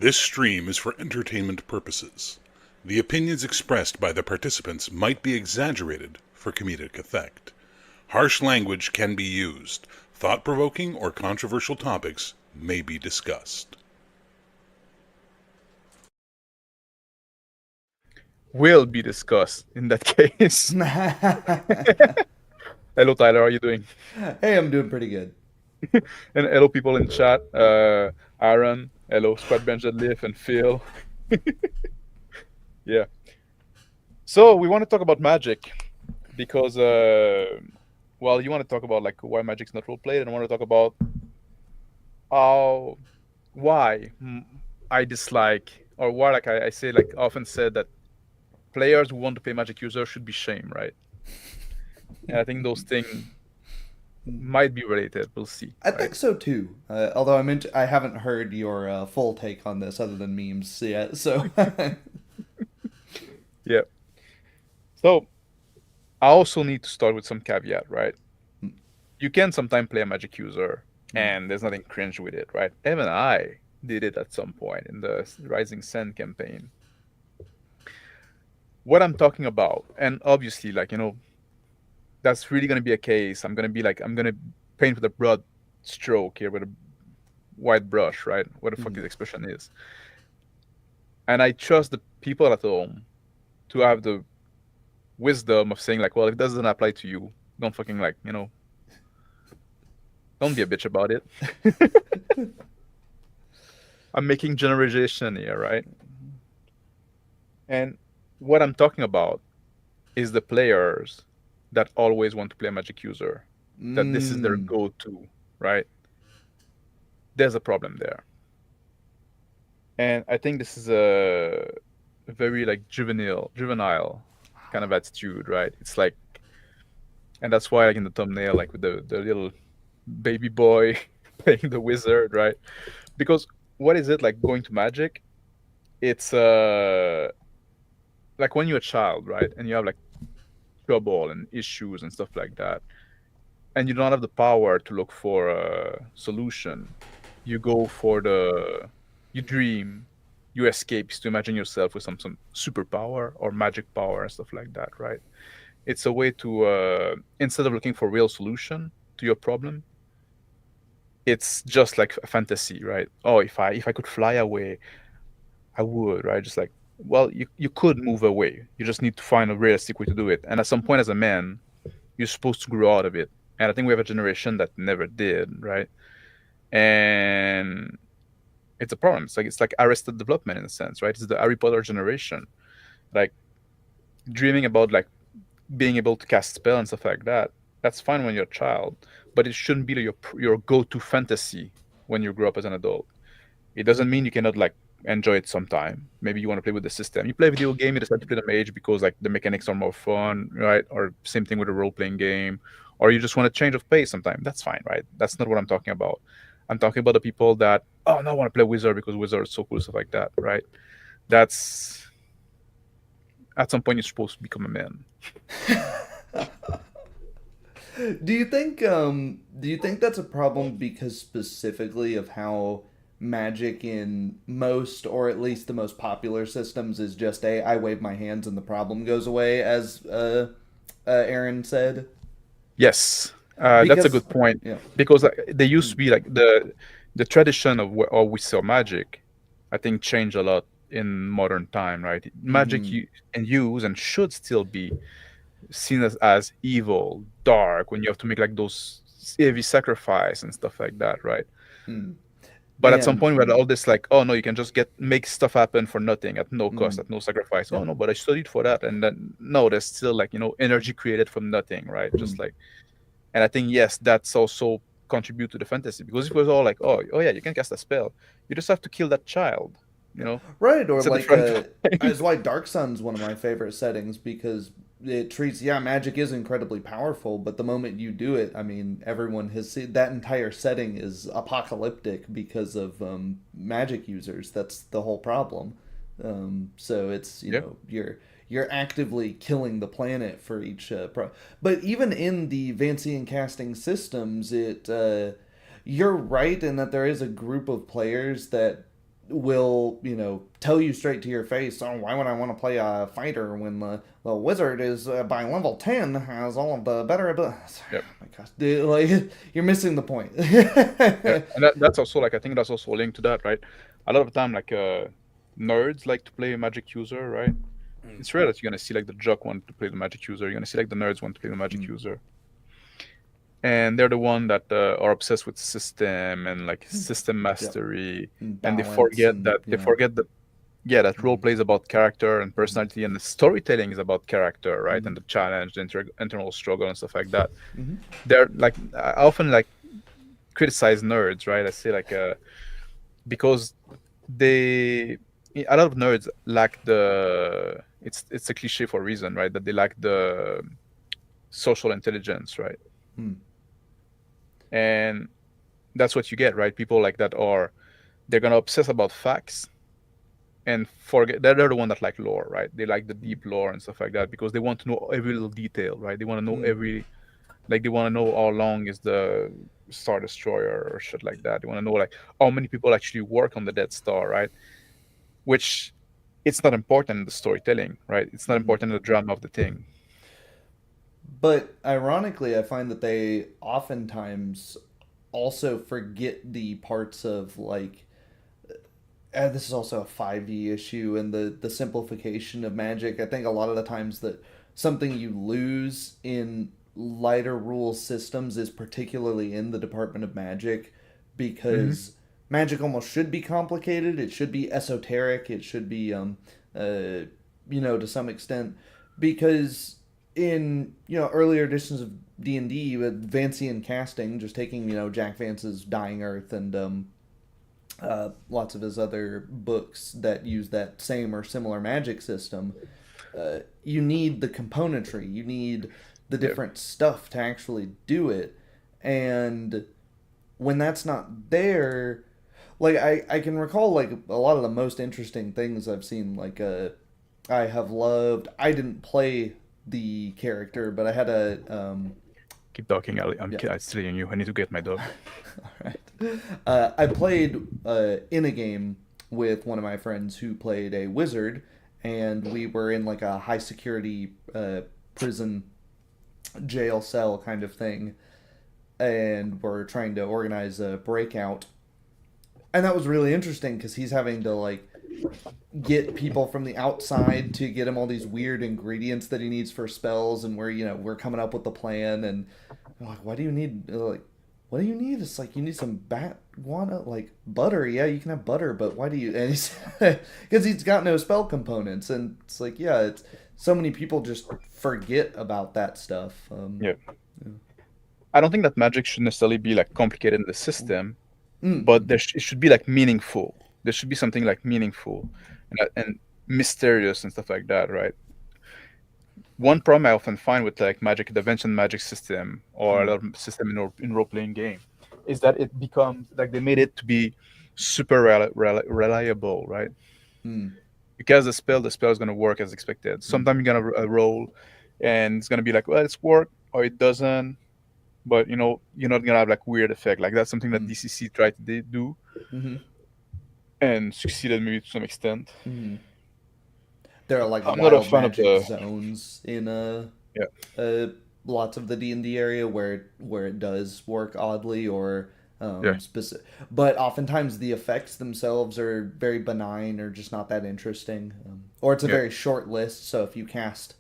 This stream is for entertainment purposes. The opinions expressed by the participants might be exaggerated for comedic effect. Harsh language can be used. Thought-provoking or controversial topics may be discussed. Will be discussed in that case. Hello, Tyler. How are you doing? Hey, I'm doing pretty good. And hello, people in chat. Aaron. Hello, Squad Bench Deadlift and Phil. Yeah. So we want to talk about magic because, well, you want to talk about like why magic's not role played, and I want to talk about why I dislike, or why, like I say, like often said that players who want to play magic users should be shamed, right? And I think those things might be related. We'll see. I think so too. Although I haven't heard your full take on this other than memes yet. So Yeah. So I also need to start with some caveat, right? You can sometimes play a magic user and there's nothing cringe with it, right? Even I did it at some point in the Rising Sun campaign. What I'm talking about, and obviously, like, that's really going to be a case. I'm going to paint with a broad stroke here with a white brush, right? What the fuck this expression is. And I trust the people at home to have the wisdom of saying, like, well, if it doesn't apply to you, don't fucking, like, don't be a bitch about it. I'm making generalization here, right? And what I'm talking about is the players that always want to play a magic user, that this is their go-to, right? There's a problem there. And I think this is a very like juvenile kind of attitude, right? It's like, and that's why, like in the thumbnail, like with the little baby boy playing the wizard, right? Because what is it like going to magic? It's like when you're a child, right? And you have like trouble and issues and stuff like that, and you don't have the power to look for a solution. You go for you dream, you escape to imagine yourself with some superpower or magic power and stuff like that, right? It's a way to instead of looking for real solution to your problem, it's just like a fantasy, right? Oh, if I could fly away, I would, right? Just like, well, you could move away. You just need to find a realistic way to do it. And at some point as a man, you're supposed to grow out of it. And I think we have a generation that never did, right? And it's a problem. It's like arrested development in a sense, right? It's the Harry Potter generation. Like dreaming about like being able to cast spell and stuff like that. That's fine when you're a child, but it shouldn't be your go-to fantasy when you grow up as an adult. It doesn't mean you cannot like enjoy it sometime. Maybe you want to play with the system. You play a video game, you decide to play the mage because like the mechanics are more fun, right? Or same thing with a role-playing game. Or you just want a change of pace sometime. That's fine, right? That's not what I'm talking about. I'm talking about the people that, oh, no, I want to play wizard because wizard is so cool, stuff like that, right? That's at some point you're supposed to become a man. do you think that's a problem because specifically of how magic in most, or at least the most popular systems, is just I wave my hands and the problem goes away, as Aaron said? Yes, that's a good point. Yeah. Because there used to be like the tradition of how we saw magic, I think changed a lot in modern time, right? Magic and use and should still be seen as evil, dark, when you have to make like those heavy sacrifice and stuff like that, right? But at some point we had all this like, oh no, you can just make stuff happen for nothing, at no cost, at no sacrifice. Oh no, but I studied for that, and then no, there's still like energy created from nothing, right? Just like, and I think yes, that's also contribute to the fantasy, because if it was all like, oh yeah, you can cast a spell, you just have to kill that child, Right, or It's a like different that's why Dark Sun's one of my favorite settings, because it treats, magic is incredibly powerful, but the moment you do it, I mean, everyone has seen that entire setting is apocalyptic because of magic users. That's the whole problem. So it's you're actively killing the planet for each but even in the Vancian casting systems, it you're right in that there is a group of players that will, tell you straight to your face, oh, why would I want to play a fighter when the wizard is by level 10 has all of the better abilities? Yep. Oh my gosh, dude, like, you're missing the point. Yeah. And that's also like, I think that's also linked to that, right? A lot of the time, like nerds like to play a magic user, right? It's rare that you're gonna see like the jock want to play the magic user. You're gonna see like the nerds want to play the magic user, and they're the one that are obsessed with system and like system mastery, and they forget that role play is about character and personality, and the storytelling is about character, right? And the challenge, the internal struggle, and stuff like that. They're like, I often like criticize nerds, right? I say like because a lot of nerds lack the it's a cliche for a reason, right? That they lack the social intelligence, right? And that's what you get, right? People like that they're gonna obsess about facts and forget they're the one that like lore, right? They like the deep lore and stuff like that because they want to know every little detail, right? They want to know they want to know how long is the Star Destroyer or shit like that. They want to know like how many people actually work on the Death Star, right? Which it's not important in the storytelling, right? It's not important in the drama of the thing. But ironically, I find that they oftentimes also forget the parts of like this is also a 5e issue and the simplification of magic. I think a lot of the times that something you lose in lighter rule systems is particularly in the Department of Magic because magic almost should be complicated. It should be esoteric. It should be to some extent, because in earlier editions of D&D with Vancian casting, just taking Jack Vance's Dying Earth and lots of his other books that use that same or similar magic system, you need the componentry, you need the different stuff to actually do it, and when that's not there, like I can recall like a lot of the most interesting things I've seen, like I have loved. I didn't play the character, but I had a Keep talking. I'm stealing you. I need to get my dog. all right. I played in a game with one of my friends who played a wizard, and we were in like a high security prison jail cell kind of thing, and we're trying to organize a breakout. And that was really interesting because he's having to like get people from the outside to get him all these weird ingredients that he needs for spells, and we're coming up with the plan, and I'm like, what do you need? What do you need? It's like, you need some bat guano, like butter. Yeah, you can have butter, but why do you? And he's because he's got no spell components, and it's like, it's so many people just forget about that stuff. Yeah. I don't think that magic should necessarily be like complicated in the system, but it should be like meaningful. There should be something like meaningful and mysterious and stuff like that, right? One problem I often find with like magic, the Vention magic system or a lot of system in role-playing game is that it becomes like they made it to be super reliable, right? Because the spell is going to work as expected. Sometimes you're going to roll and it's going to be like, well, it's work, or it doesn't. But you're not going to have like weird effect. Like that's something that DCC tried to do and succeeded maybe to some extent. There are like I'm wild not a fan magic of zones in lots of the D&D area where it does work oddly or specific. But oftentimes the effects themselves are very benign or just not that interesting. Or it's a very short list, so if you cast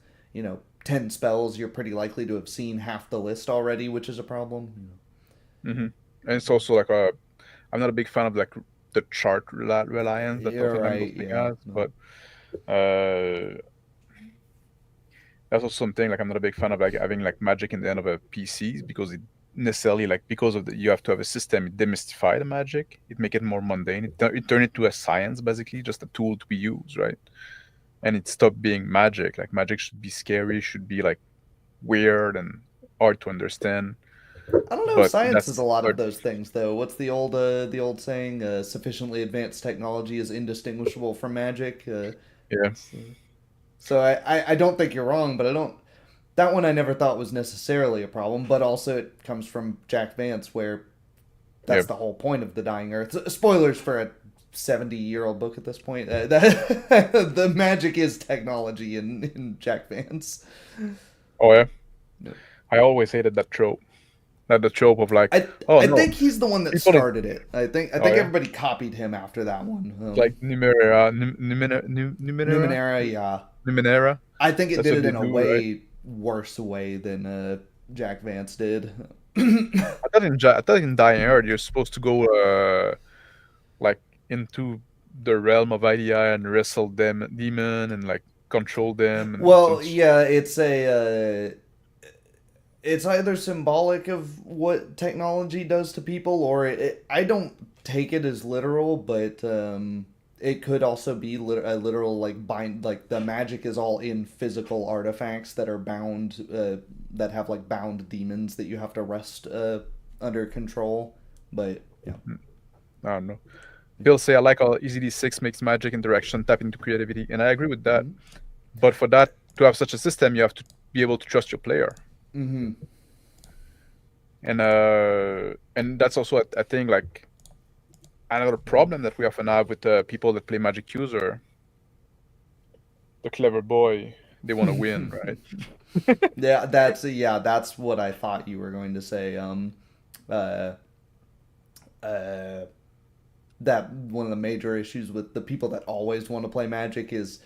10 spells, you're pretty likely to have seen half the list already, which is a problem. And it's also like I'm not a big fan of like the chart reliance that has, but that's also something like I'm not a big fan of like having like magic in the end of a PCs, because it necessarily like because of you have to have a system, it demystify the magic, it make it more mundane, it turn it to a science, basically just a tool to be used, right? And it stopped being magic. Like magic should be scary, should be like weird and hard to understand. I don't know if science is a lot of those things, though. What's the old saying? Sufficiently advanced technology is indistinguishable from magic. So I don't think you're wrong, but I don't. That one I never thought was necessarily a problem, but also it comes from Jack Vance, where that's the whole point of the Dying Earth. Spoilers for a 70-year-old book at this point. The magic is technology in Jack Vance. Oh yeah. Yeah. I always hated that trope. The trope of like, I think he's the one that People started it. I think yeah. everybody copied him after that one. like Numenera, Numenera, yeah. Numenera. I think it That's did what it in they a do, way right? worse way than Jack Vance did. I thought in Dying Earth you're supposed to go like into the realm of idea and wrestle them demon and like control them. And Well, yeah, it's either symbolic of what technology does to people, or I don't take it as literal, but it could also be a literal like the magic is all in physical artifacts that are bound, that have like bound demons that you have to wrest under control. But yeah, I don't know. He'll say, I like how easy D6 makes magic interaction tap into creativity, and I agree with that. But for that to have such a system, you have to be able to trust your player. Mm-hmm. And that's also I think like another problem that we often have with people that play Magic User. The clever boy, they want to win, right? Yeah, that's what I thought you were going to say. That one of the major issues with the people that always want to play Magic is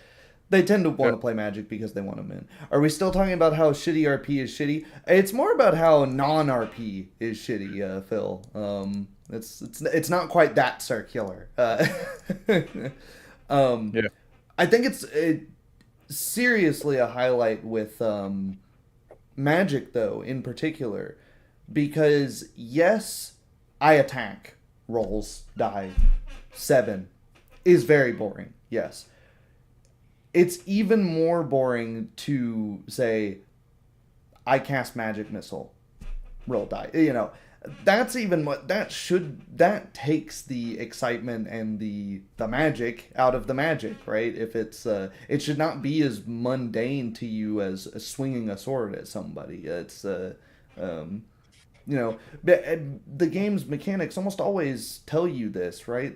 they tend to want to play Magic because they want to win. Are we still talking about how shitty RP is shitty? It's more about how non-RP is shitty, Phil. It's not quite that circular. Yeah. I think it's seriously a highlight with Magic, though, in particular, because yes, I attack, rolls, die, 7 is very boring. Yes. It's even more boring to say, I cast magic missile, roll die. You know, that's even what that takes the excitement and the magic out of the magic, right? If it's it should not be as mundane to you as swinging a sword at somebody. It's you know, the game's mechanics almost always tell you this, right?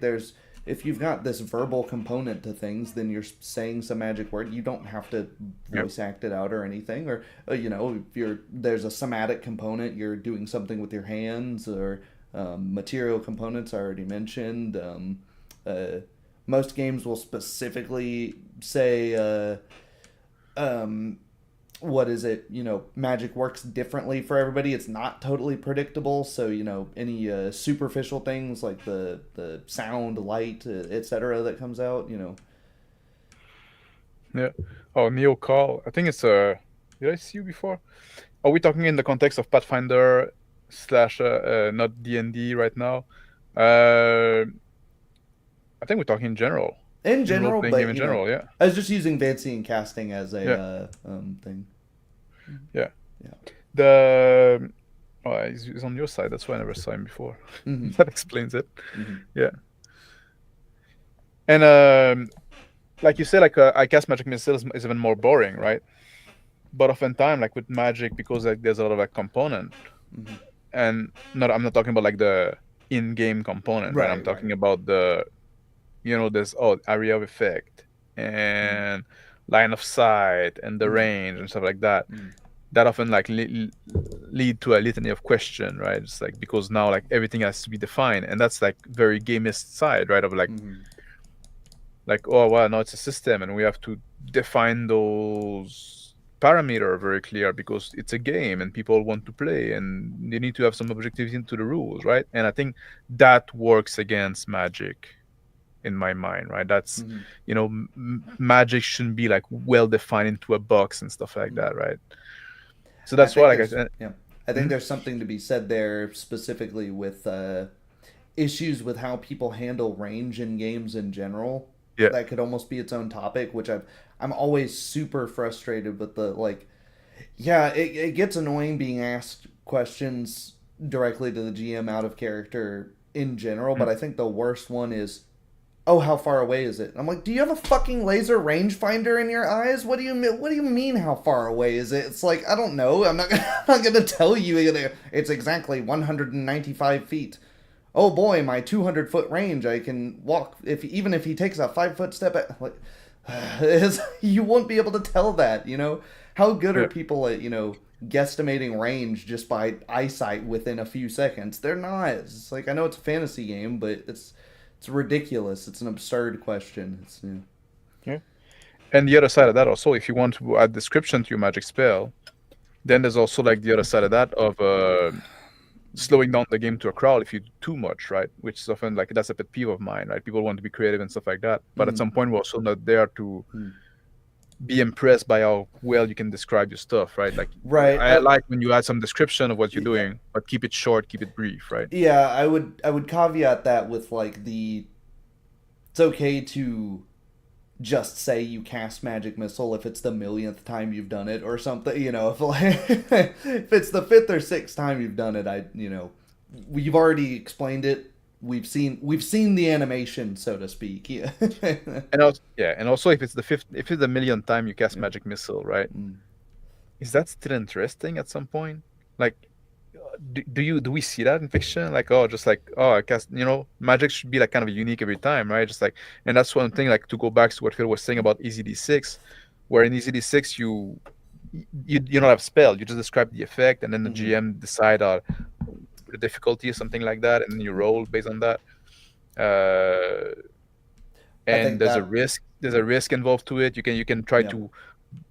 If you've got this verbal component to things, then you're saying some magic word. You don't have to voice act it out or anything. Or you know, if there's a somatic component, you're doing something with your hands, or material components I already mentioned. Most games will specifically say, what is it? You know, magic works differently for everybody. It's not totally predictable. So, you know, any superficial things like the sound, light, etc. that comes out, you know. Yeah. Oh, Neo Call. I think it's did I see you before? Are we talking in the context of Pathfinder / not D&D right now? I think we're talking in general. In general, but in general, yeah. I was just using Fancy and casting as a thing. Yeah. He's on your side. That's why I never saw him before. Mm-hmm. That explains it. Mm-hmm. Yeah. And like you said, like I cast magic missile is even more boring, right? But oftentimes, like with magic, because like there's a lot of like component, and I'm not talking about like the in-game component, right? I'm talking about the, you know, there's area of effect and line of sight and the range and stuff like that. That often like lead to a litany of question, right? It's like because now like everything has to be defined, and that's like very gamist side, right? Of like, like, oh well, no, it's a system, and we have to define those parameters very clear because it's a game and people want to play, and they need to have some objectivity into the rules, right? And I think that works against magic in my mind, right? That's you know, magic shouldn't be like well defined into a box and stuff like that, right? So that's why, like I said, I think there's something to be said there specifically with issues with how people handle range in games in general. Yeah. That could almost be its own topic, which I'm always super frustrated with the like. Yeah, it gets annoying being asked questions directly to the GM out of character in general, but I think the worst one is, oh, how far away is it? I'm like, do you have a fucking laser rangefinder in your eyes? What do you mean? How far away is it? It's like, I don't know. I'm not gonna tell you. It's exactly 195 feet. oh boy, my 200-foot range, I can walk if even if he takes a 5-foot step like you won't be able to tell that, you know? How good are Yeah. people at, guesstimating range just by eyesight within a few seconds? They're not. It's like I know it's a fantasy game, but it's ridiculous. It's an absurd question. Yeah. And the other side of that also, if you want to add description to your magic spell, then there's also like the other side of that of slowing down the game to a crawl if you do too much, right? Which is often like that's a pet peeve of mine, right? People want to be creative and stuff like that, but at some point we're also not there to be impressed by how well you can describe your stuff, right? Like, Right. I like when you add some description of what you're doing, but keep it short, keep it brief, right? Yeah, I would caveat that with like it's okay to just say you cast magic missile if it's the millionth time you've done it or something, if like, if it's the fifth or sixth time you've done it, you've already explained it. We've seen the animation, so to speak. Yeah. And also if it's the millionth time you cast magic missile, right? Is that still interesting at some point? Like, do we see that in fiction? Like, I cast, magic should be like kind of unique every time, right? Just like, and that's one thing, like to go back to what Phil was saying about EZD6, where in EZD6 you don't have spell, you just describe the effect, and then the GM decide the difficulty or something like that, and then you roll based on that. And there's a risk involved to it. You can try to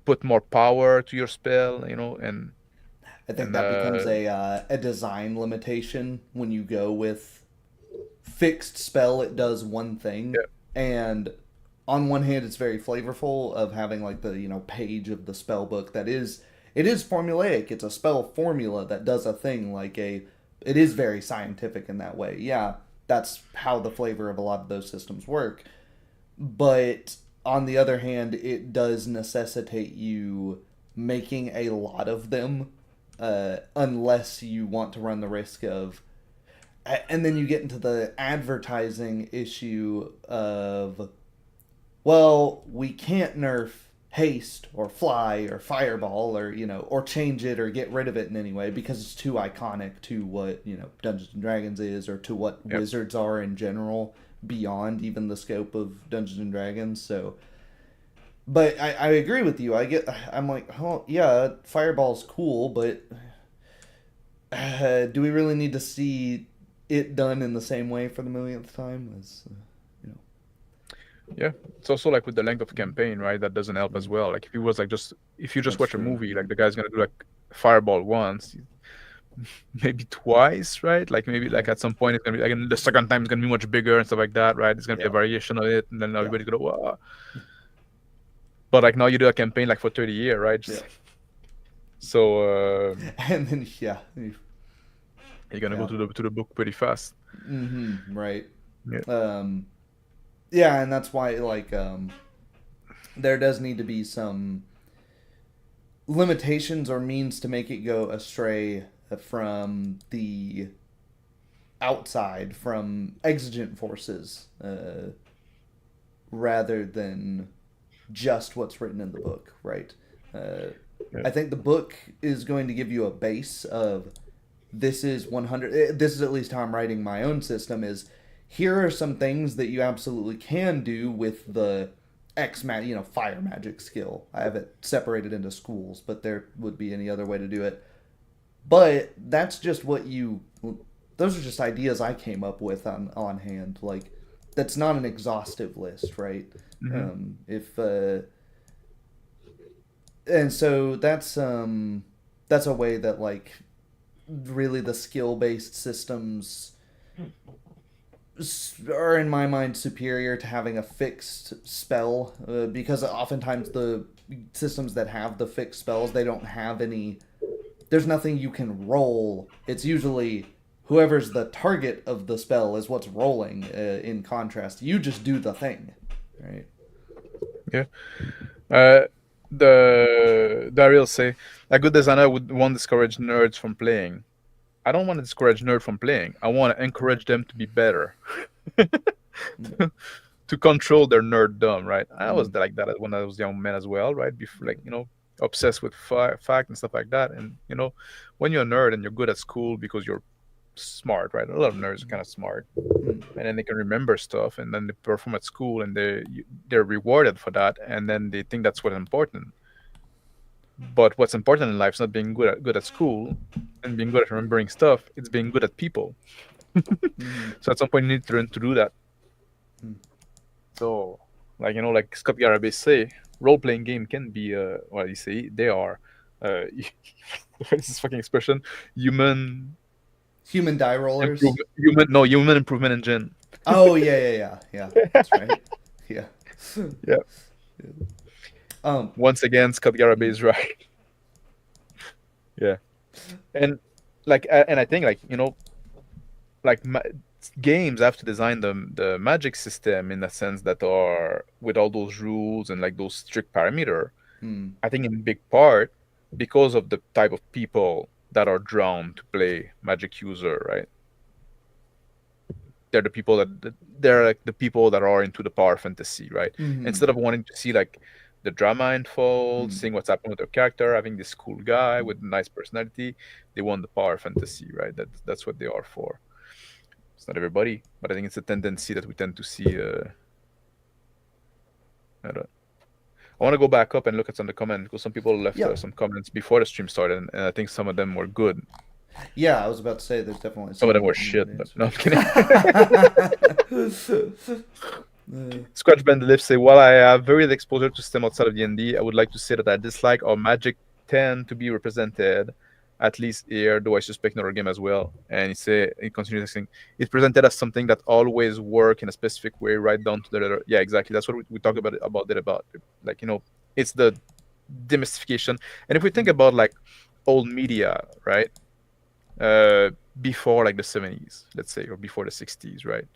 put more power to your spell, and I think that becomes a design limitation when you go with fixed spell. It does one thing, and on one hand, it's very flavorful of having like the page of the spell book that is formulaic. It's a spell formula that does a thing it is very scientific in that way. Yeah, that's how the flavor of a lot of those systems work. But on the other hand, it does necessitate you making a lot of them. Unless you want to run the risk of, and then you get into the advertising issue of, well, we can't nerf haste or fly or fireball or change it or get rid of it in any way because it's too iconic to what Dungeons and Dragons is or to what wizards are in general beyond even the scope of Dungeons and Dragons. So. But I agree with you. I'm like, oh yeah, fireball's cool, but do we really need to see it done in the same way for the millionth time? Yeah, it's also like with the length of campaign, right? That doesn't help as well. Like if you just watch a movie, like the guy's gonna do like fireball once, maybe twice, right? Like maybe like at some point it's gonna be like the second time it's gonna be much bigger and stuff like that, right? It's gonna be a variation of it, and then everybody's gonna wow. But like now you do a campaign like for 30 years, right? So and then you're gonna go to the book pretty fast. Right. Yeah. Yeah, and that's why there does need to be some limitations or means to make it go astray from the outside, from exigent forces, rather than just what's written in the book, right? I think the book is going to give you a base of this is 100. This is at least how I'm writing my own system. Is here are some things that you absolutely can do with the fire magic skill. I have it separated into schools, but there would be any other way to do it. But that's just those are just ideas I came up with on hand. Like that's not an exhaustive list, right? And so that's a way that like really the skill-based systems are in my mind superior to having a fixed spell, because oftentimes the systems that have the fixed spells, they don't have there's nothing you can roll. It's usually whoever's the target of the spell is what's rolling. In contrast, you just do the thing, right? Yeah. Daryl say a good designer won't discourage nerds from playing. I don't want to discourage nerds from playing. I want to encourage them to be better, to control their nerddom. Right? I was like that when I was a young man as well. Right? Before, obsessed with fact and stuff like that. And when you're a nerd and you're good at school because you're smart, right? A lot of nerds are kind of smart, and then they can remember stuff, and then they perform at school, and they're rewarded for that, and then they think that's what's important. But what's important in life is not being good at school and being good at remembering stuff. It's being good at people. So at some point, you need to learn to do that. So, like like Scott Garabay say, role-playing game can be what you say they are. What's this fucking expression? Human die rollers. human improvement engine. Oh yeah. That's right. Yeah. Yeah. Once again, Scott Garabay is right. Yeah, and I think games have to design the magic system in a sense that are with all those rules and like those strict parameter. I think in big part because of the type of people that are drawn to play magic user, right? They're the people they're like the people that are into the power fantasy, right? Instead of wanting to see like the drama unfold, seeing what's happening with their character, having this cool guy with a nice personality, they want the power fantasy, right? That's what they are for. It's not everybody, but I think it's a tendency that we tend to see. I want to go back up and look at some of the comments because some people left some comments before the stream started, and I think some of them were good. Yeah, I was about to say there's definitely some of them were shit, but no, I'm kidding. Scratch Bend the Lift say, while I have very little exposure to STEM outside of D&D, I would like to say that I dislike how magic tend to be represented, at least here, though I suspect in other game as well. And he continues saying, it's presented as something that always work in a specific way, right down to the letter. Yeah, exactly. That's what we talk about like, it's the demystification. And if we think about like old media, right? Before like the 70s, let's say, or before the 60s, right?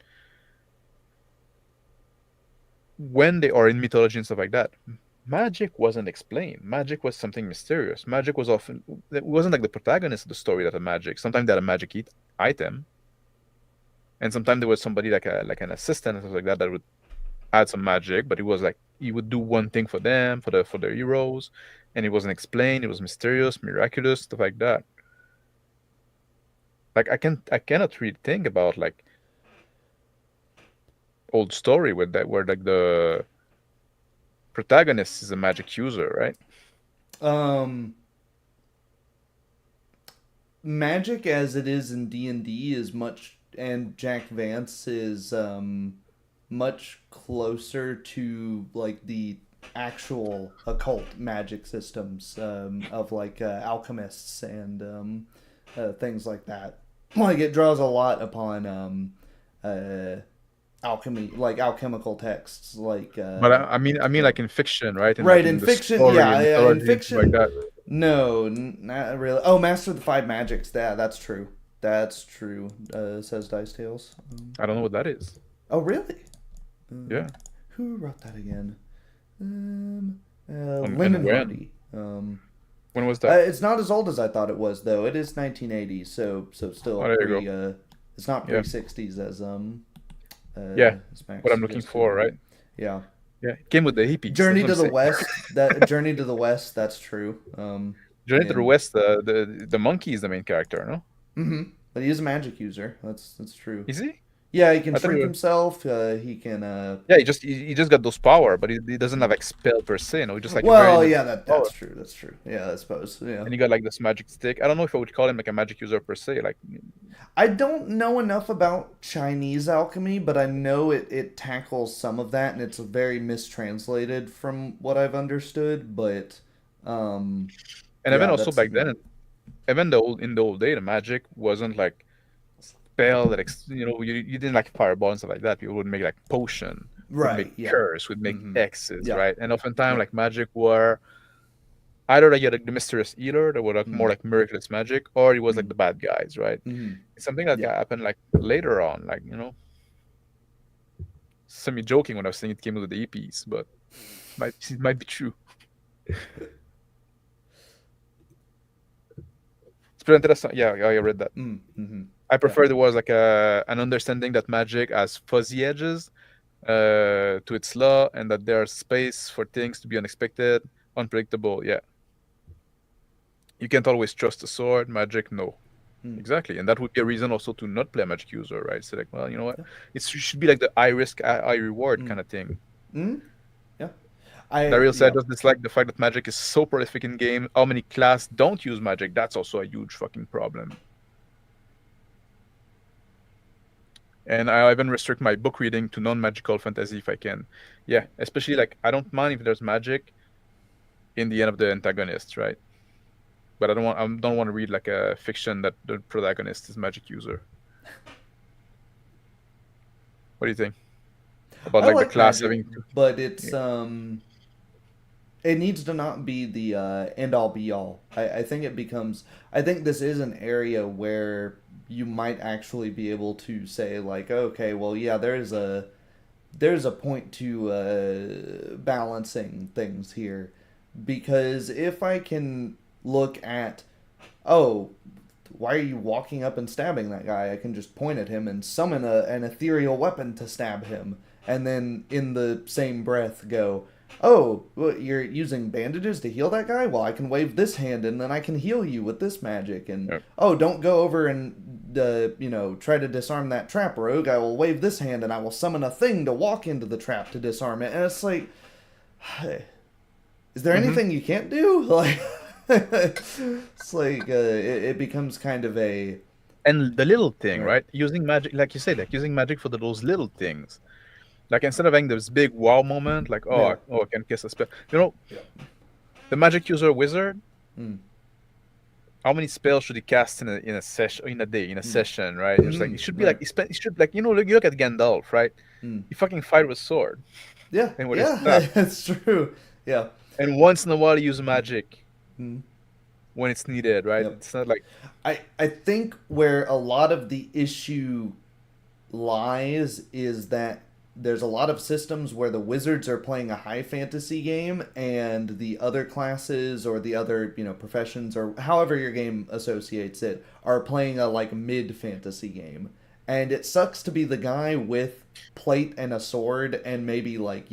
When they are in mythology and stuff like that, magic wasn't explained. Magic was something mysterious. Magic was often, it wasn't like the protagonist of the story that had magic. Sometimes they had a magic item, and sometimes there was somebody like an assistant and stuff like that would add some magic, but it was like he would do one thing for them, for their heroes, and it wasn't explained. It was mysterious, miraculous, stuff like that. Like I cannot really think about like old story with that where like the protagonist is a magic user, right? Magic as it is in D&D is much, and Jack Vance is much closer to like the actual occult magic systems of like alchemists and things like that. Like it draws a lot upon alchemy, like alchemical texts, like. But I mean, like in fiction, right? Right, in fiction, yeah, in fiction. Like that. No, not really. Oh, Master of the Five Magics. That's true. That's true. Says Dice Tales. I don't know what that is. Oh, really? Yeah. Who wrote that again? Lyndon Hardy. When was that? It's not as old as I thought it was, though. It is 1980s, so still it's not pre-60s as what I'm looking for, right? Yeah. Yeah, it came with the hippies. Journey to the West. Journey to the West. That's true. Journey to the West. The monkey is the main character, no? Mm-hmm. But he is a magic user. That's true. Is he? Yeah, he can shrink himself. He can. Yeah, he just got those power, but he doesn't have like spell per se. You know, just like. Well, yeah, that's true. That's true. Yeah, I suppose. Yeah. And he got like this magic stick. I don't know if I would call him like a magic user per se. Like. I don't know enough about Chinese alchemy, but I know it tackles some of that, and it's very mistranslated from what I've understood. But. And even also back then, even in the old day, the magic wasn't like. Spell that you didn't like fireball and stuff like that. People would make like potion, right? Would make curse, would make X's, right? And oftentimes like magic were either like the mysterious healer that were like more like miraculous magic, or it was like the bad guys, right? It's something that happened like later on, like semi joking when I was saying it came with the EPs, but it might be true. It's pretty interesting. Yeah, I read that. I prefer there was like an understanding that magic has fuzzy edges to its law, and that there's space for things to be unexpected, unpredictable. Yeah. You can't always trust a sword. Magic, no. Exactly, and that would be a reason also to not play magic user, right? So like, well, you know what? It should be like the high risk, high reward kind of thing. Yeah. Darius said, just dislike the fact that magic is so prolific in game. How many class don't use magic? That's also a huge fucking problem. And I even restrict my book reading to non-magical fantasy if I can. Yeah, especially like I don't mind if there's magic in the end of the antagonist, right? But I don't want to read like a fiction that the protagonist is magic user. What do you think about I like the like class magic, having? but it's it needs to not be the end all be all. I think it becomes. I think this is an area where you might actually be able to say like, okay, well, yeah, there's a point to balancing things here, because if I can look at, oh, why are you walking up and stabbing that guy? I can just point at him and summon an ethereal weapon to stab him, and then in the same breath go, oh, you're using bandages to heal that guy? Well, I can wave this hand and then I can heal you with this magic. And oh, don't go over and try to disarm that trap, rogue. I will wave this hand and I will summon a thing to walk into the trap to disarm it. And it's like, is there anything you can't do? Like, it's like it becomes kind of a. And the little thing, right? Using magic, like you said, like using magic for those little things. Like instead of having this big wow moment, like I can cast a spell. The magic user wizard. How many spells should he cast in a session, in a day, in a session, right? It's like it should be like it should like you look at Gandalf, right? He fucking fight with sword. Yeah, and that's true. Yeah, and once in a while he use magic when it's needed, right? It's not like I think where a lot of the issue lies is that there's a lot of systems where the wizards are playing a high fantasy game and the other classes or the other professions or however your game associates it are playing a like mid fantasy game, and it sucks to be the guy with plate and a sword and maybe like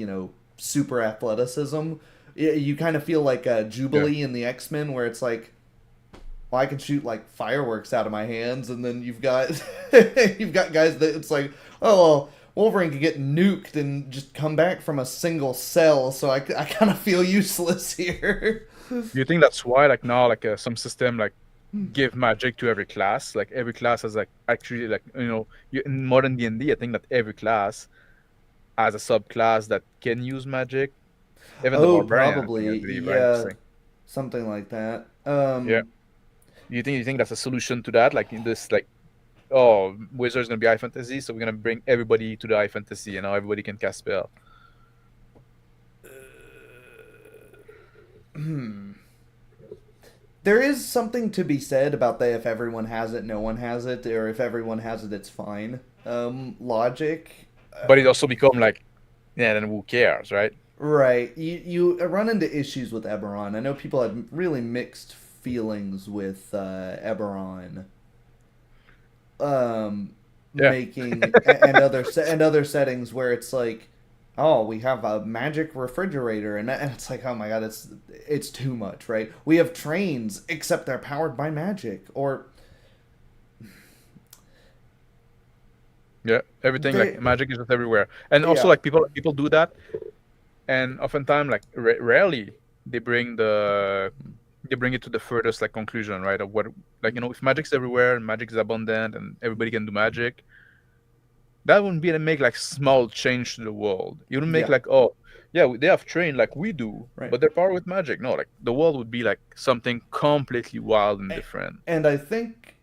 super athleticism. You kind of feel like a Jubilee in the X-Men where it's like, well, I can shoot like fireworks out of my hands, and then you've got guys that it's like, oh well, Wolverine could get nuked and just come back from a single cell, so I kind of feel useless here. Do you think that's why like now like some system like give magic to every class? Like every class has like actually like in modern D&D, I think that every class has a subclass that can use magic. Even the barbarian, probably, I believe, yeah, right? something like that. Yeah. You think that's a solution to that? Like in this like, oh, wizard's gonna be high fantasy, so we're gonna bring everybody to the high fantasy, and now everybody can cast spell. There is something to be said about that if everyone has it, no one has it, or if everyone has it, it's fine. Logic. But it also become like, yeah, then who cares, right? Right. You run into issues with Eberron. I know people had really mixed feelings with Eberron. Making and other settings where it's like, oh, we have a magic refrigerator, and it's like, oh my god, it's too much, right? We have trains, except they're powered by magic, or everything like magic is just everywhere, and also like people do that, and oftentimes like rarely they bring it to the furthest like conclusion, right? Of what, like, if magic's everywhere and magic is abundant and everybody can do magic, that wouldn't be to make like small change to the world. You wouldn't make like, oh yeah, they have trained like we do, but they're powered with magic. No, like the world would be like something completely wild and different. And I think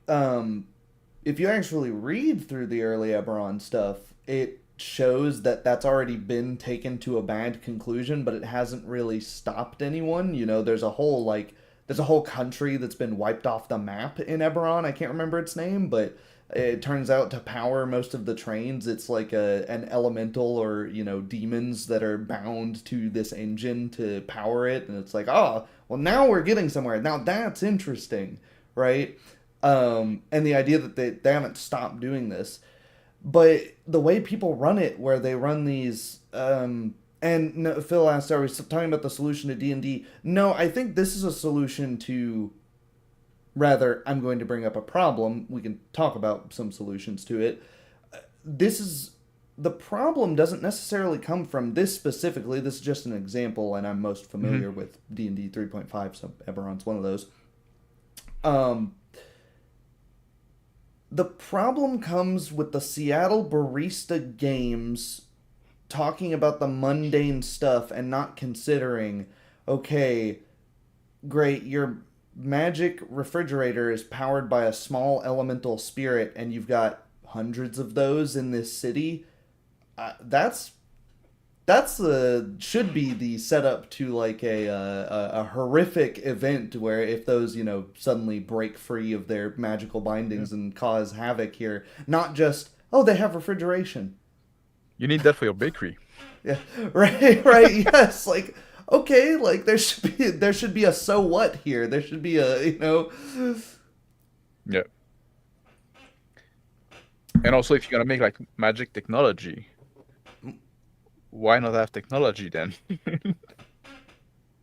if you actually read through the early Eberron stuff, it shows that that's already been taken to a bad conclusion, but it hasn't really stopped anyone. There's a whole country that's been wiped off the map in Eberron. I can't remember its name, but it turns out to power most of the trains, it's like an elemental or demons that are bound to this engine to power it, and it's like, oh, well, now we're getting somewhere. Now that's interesting, right? And the idea that they haven't stopped doing this, but the way people run it, where they run these and no, Phil asked, are we talking about the solution to D&D? No, I think this is a solution to Rather, I'm going to bring up a problem. We can talk about some solutions to it. This is the problem doesn't necessarily come from this specifically. This is just an example, and I'm most familiar with D&D 3.5, so Eberron's one of those. The problem comes with the Seattle Barista Games talking about the mundane stuff and not considering, okay, great, your magic refrigerator is powered by a small elemental spirit and you've got hundreds of those in this city. That's should be the setup to like a horrific event where if those suddenly break free of their magical bindings and cause havoc here, not just they have refrigeration. You need that for your bakery. Yeah, right, yes, like okay, like there should be a so what here. There should be a Yeah. And also, if you're gonna make like magic technology, why not have technology then?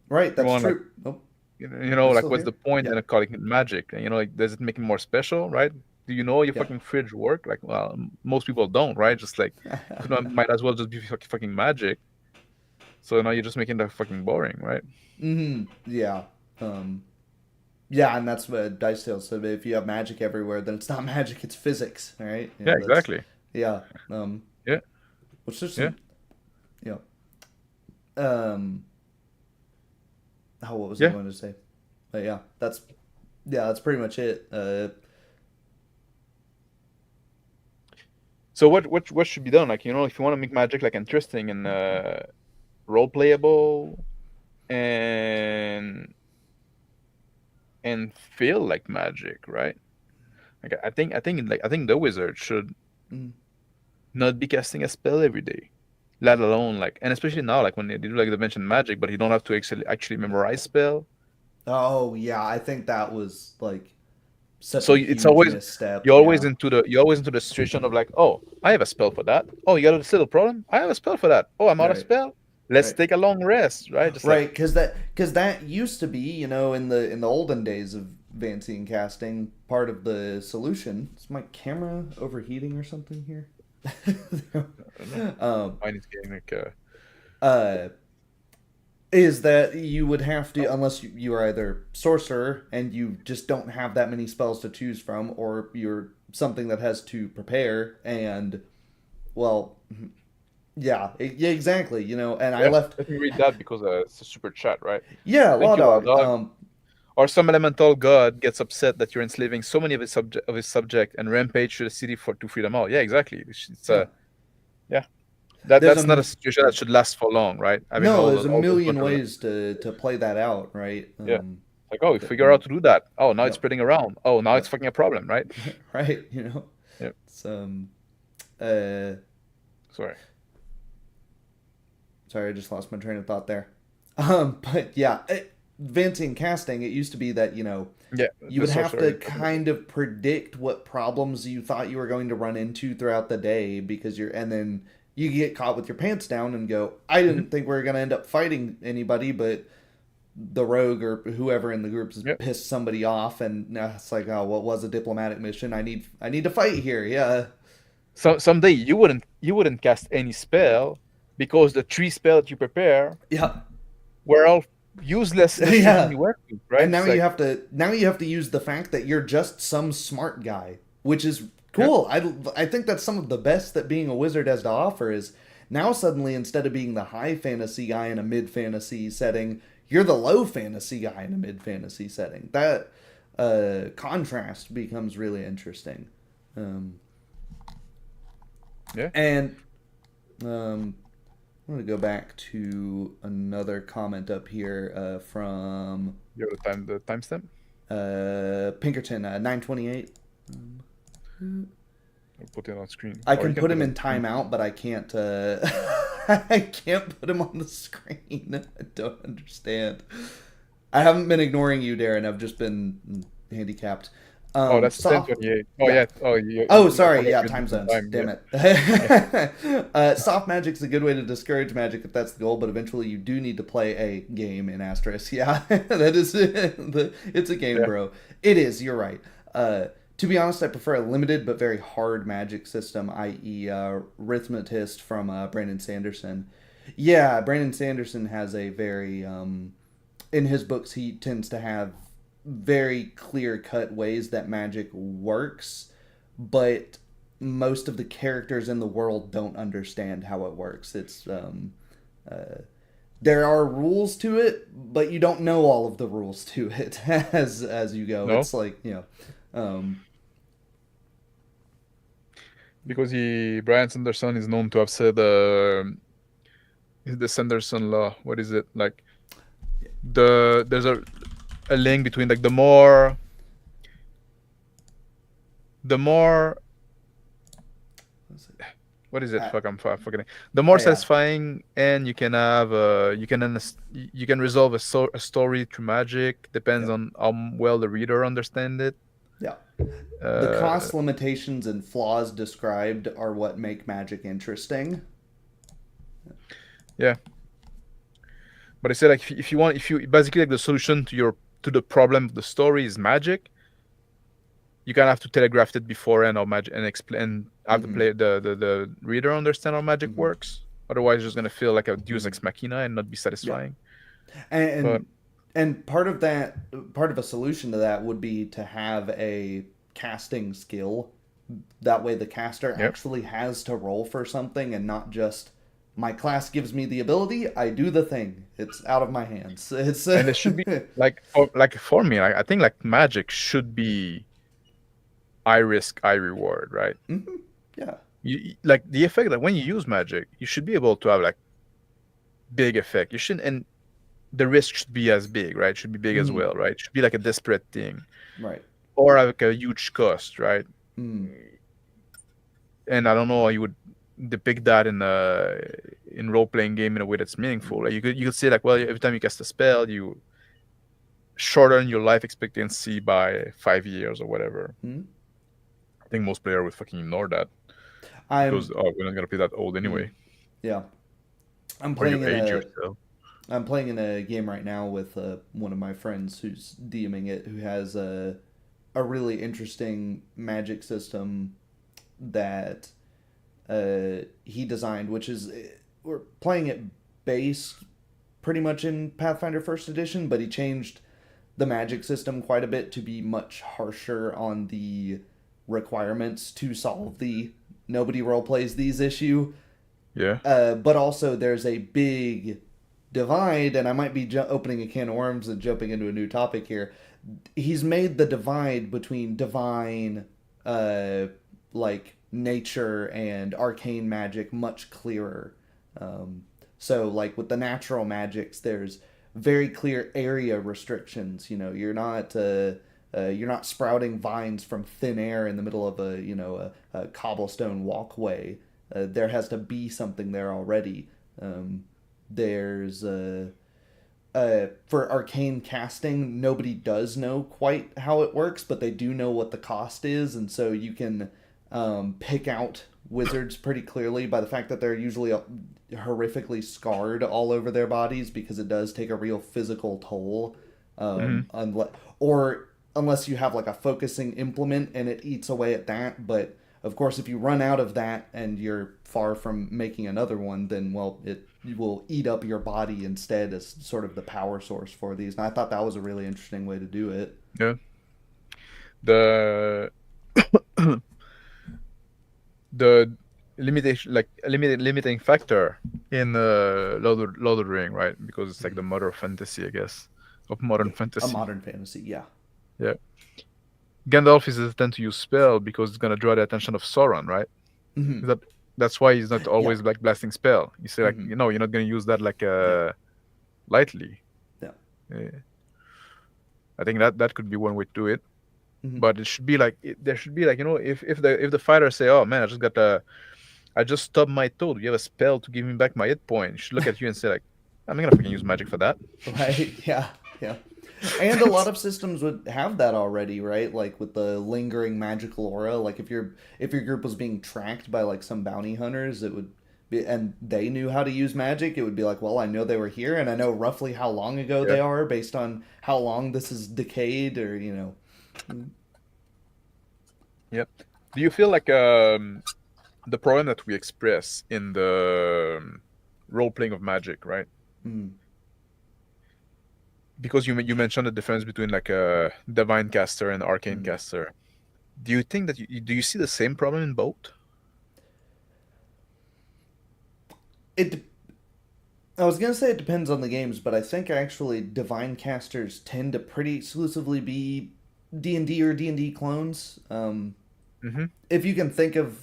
Right, that's true. Like what's the point in calling it magic? And like, does it make it more special, right? Do you know your fucking fridge work? Like, well, most people don't, right? Just like, might as well just be fucking magic. So now you're just making that fucking boring, right? Yeah. Yeah, and that's what Dice Tales said. If you have magic everywhere, then it's not magic; it's physics, right? Yeah, exactly. Yeah. Yeah. Which is what was I going to say? But yeah, that's pretty much it. So what should be done? Like, if you want to make magic like interesting and role playable and feel like magic, right? Like I think the wizard should not be casting a spell every day, let alone like, and especially now, like when they do like dimension magic, but you don't have to actually memorize spell. Oh yeah, I think that was like such it's always misstep. You're always into the situation of like, oh, I have a spell for that. Oh, you got a little problem? I have a spell for that. Oh, I'm out of spell. Let's take a long rest, right? Just right, because that used to be, in the olden days of fantasy and casting, part of the solution. Is my camera overheating or something here? Mine is getting like is that you would have to, unless you are either sorcerer and you just don't have that many spells to choose from, or you're something that has to prepare, and well, yeah, exactly, and I left. Let me read that because it's a super chat, right? Yeah, Law Dog. Or some elemental god gets upset that you're enslaving so many of his subject and rampage to the city to free them all. Yeah, exactly. It's that's not a situation that should last for long, right? There's a million ways to play that out, right? Yeah. Like, we figure out to do that. Oh, now it's spreading around. Oh, now it's fucking a problem, right? Right, Yeah. It's Sorry, I just lost my train of thought there. But yeah, fantasy and casting, it used to be that, you would have to kind of predict what problems you thought you were going to run into throughout the day, because and then you get caught with your pants down and go, I didn't think we were going to end up fighting anybody, but the rogue or whoever in the group has pissed somebody off, and now it's like, oh, what was a diplomatic mission? I need to fight here. Yeah. So someday you wouldn't cast any spell because the 3 spell that you prepare were all useless. Yeah. Right. And now you have to use the fact that you're just some smart guy, which is cool. I think that's some of the best that being a wizard has to offer, is now suddenly, instead of being the high fantasy guy in a mid fantasy setting, you're the low fantasy guy in a mid fantasy setting. That contrast becomes really interesting. And I'm going to go back to another comment up here from you have the timestamp? Pinkerton 928. I'll put it on screen. I can put him in timeout, but I can't. I can't put him on the screen. I don't understand. I haven't been ignoring you, Darren. I've just been handicapped. Oh, that's Soft 1028. Oh yeah. yeah. Oh, you. Oh, I sorry. forgot Yeah, you're time doing zones. time. Damn Yeah. it. Soft magic's a good way to discourage magic if that's the goal, but eventually you do need to play a game in Asterisk. Yeah, that is it's a game, Yeah. bro. It is. You're right. To be honest, I prefer a limited but very hard magic system, i.e., Rhythmatist from Brandon Sanderson. Yeah, Brandon Sanderson has a very in his books he tends to have very clear cut ways that magic works, but most of the characters in the world don't understand how it works. It's there are rules to it, but you don't know all of the rules to it as you go. No, It's like because Brian Sanderson is known to have said the Sanderson law. What is it like? There's a link between like the more what is it? Fuck, I'm forgetting. The more yeah. satisfying end you can have, you can resolve a story through magic. Depends on how well the reader understands it. Yeah. The cost limitations and flaws described are what make magic interesting. Yeah. But I said like if you basically like the solution to the problem of the story is magic, you kind of have to telegraph it beforehand or magic and explain have the play the reader understand how magic works. Otherwise, it's just gonna feel like a Deus Ex Machina and not be satisfying. Yeah. And part of a solution to that would be to have a casting skill. That way, the caster actually has to roll for something and not just my class gives me the ability, I do the thing. It's out of my hands. It's and it should be for me. I think like magic should be high risk, high reward, right? Mm-hmm. Yeah. You like the effect that when you use magic, you should be able to have like big effect. You shouldn't, and the risk should be as big, right? It should be big as well, right? It should be like a desperate thing, right? Or like a huge cost, right? Mm. And I don't know how you would depict that in role playing game in a way that's meaningful. Like you could say like, well, every time you cast a spell, you shorten your life expectancy by 5 years or whatever. I think most players would fucking ignore that because we're not gonna play that old anyway. Yeah, I'm playing in a game right now with one of my friends who's DMing it, who has a really interesting magic system that he designed, which is we're playing it based pretty much in Pathfinder First Edition, but he changed the magic system quite a bit to be much harsher on the requirements to solve the nobody role plays these issue. Yeah. But also there's a big divide, and I might be opening a can of worms and jumping into a new topic here. He's made the divide between divine, like nature and arcane magic much clearer. So like with the natural magics, there's very clear area restrictions. You know, you're not sprouting vines from thin air in the middle of a cobblestone walkway. There has to be something there already. There's for arcane casting, nobody does know quite how it works, but they do know what the cost is, and so you can pick out wizards pretty clearly by the fact that they're usually horrifically scarred all over their bodies, because it does take a real physical toll. Unless you have like a focusing implement and it eats away at that. But of course, if you run out of that and you're far from making another one, then it will eat up your body instead as sort of the power source for these. And I thought that was a really interesting way to do it. Yeah. The the limitation, like limiting factor in Lord of the Ring, right? Because it's like the mother of fantasy, I guess, of modern fantasy. A modern fantasy, yeah. Yeah. Gandalf is hesitant to use spell because it's gonna draw the attention of Sauron, right? Mm-hmm. That's why he's not always like blasting spell. You say like, you're not gonna use that like lightly. Yeah. I think that could be one way to do it. But it should be like there should be like, if the fighter say, oh man, I just stubbed my toe. You have a spell to give me back my hit point. You should look at you and say like, I'm not gonna fucking use magic for that. Right. Yeah. And a lot of systems would have that already, right? Like with the lingering magical aura. Like if your group was being tracked by like some bounty hunters, it would be, and they knew how to use magic. It would be like, well, I know they were here, and I know roughly how long ago Yeah. they are based on how long this is decayed, or you know. Yep. Do you feel like the problem that we express in the role playing of magic, right? Mm. Because you mentioned the difference between like a divine caster and arcane caster. Do you think that do you see the same problem in both? I was gonna say it depends on the games, but I think actually divine casters tend to pretty exclusively be D&D or D&D clones. If you can think of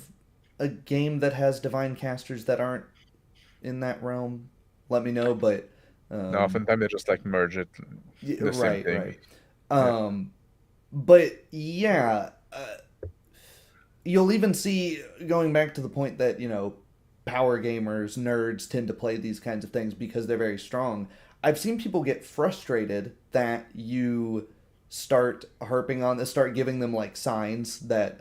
a game that has divine casters that aren't in that realm, let me know. But No, oftentimes they just like merge it, the same right, thing. right. Yeah. But yeah, you'll even see, going back to the point that you know power gamers, nerds tend to play these kinds of things because they're very strong. I've seen people get frustrated that you start harping on this, start giving them like signs that,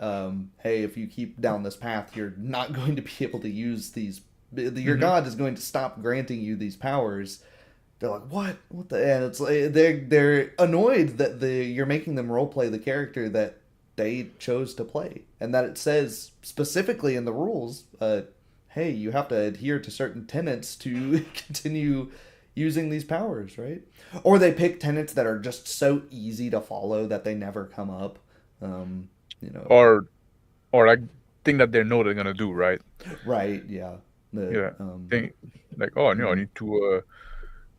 hey, if you keep down this path, you're not going to be able to use these. Your god is going to stop granting you these powers. They're like, what? What the? And it's like they're annoyed that you're making them role play the character that they chose to play, and that it says specifically in the rules, hey, you have to adhere to certain tenets to continue using these powers, right? Or they pick tenets that are just so easy to follow that they never come up. You know, Or like thing that they know they're gonna do, right? right? Yeah. Yeah. Think like, oh no, I need to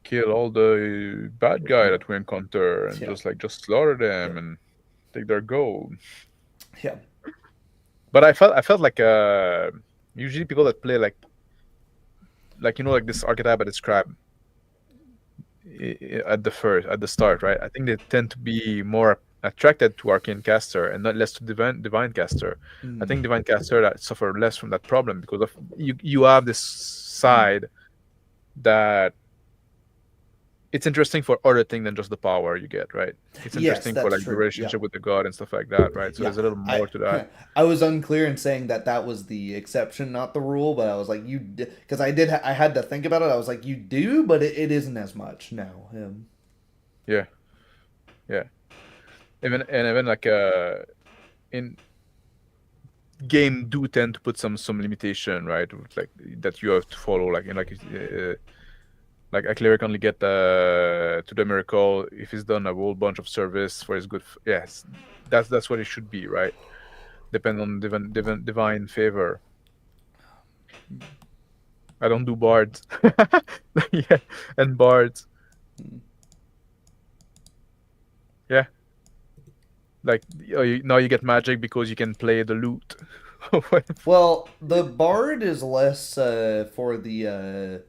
kill all the bad guy that we encounter and Yeah. just slaughter them and take their gold. Yeah. But I felt like usually people that play like you know, like this archetype I described at the start, right? I think they tend to be more attracted to arcane caster and not less to divine caster. I think divine caster that suffer less from that problem because of you have this side that it's interesting for other things than just the power you get, right? It's interesting for that's like the true. relationship with the god and stuff like that, right? So Yeah. there's a little more to that. I was unclear in saying that that was the exception, not the rule. But I was like, you, because I had to think about it. I was like, you do, but it isn't as much now. Yeah, yeah. Even like in game do tend to put some limitation, right? Like that you have to follow, like in like a cleric only get to the miracle if he's done a whole bunch of service for his good. Yes, that's what it should be, right? Depend on divine favor. I don't do bards. Yeah, and bards. Yeah, like now you get magic because you can play the lute. Well, the bard is less for the.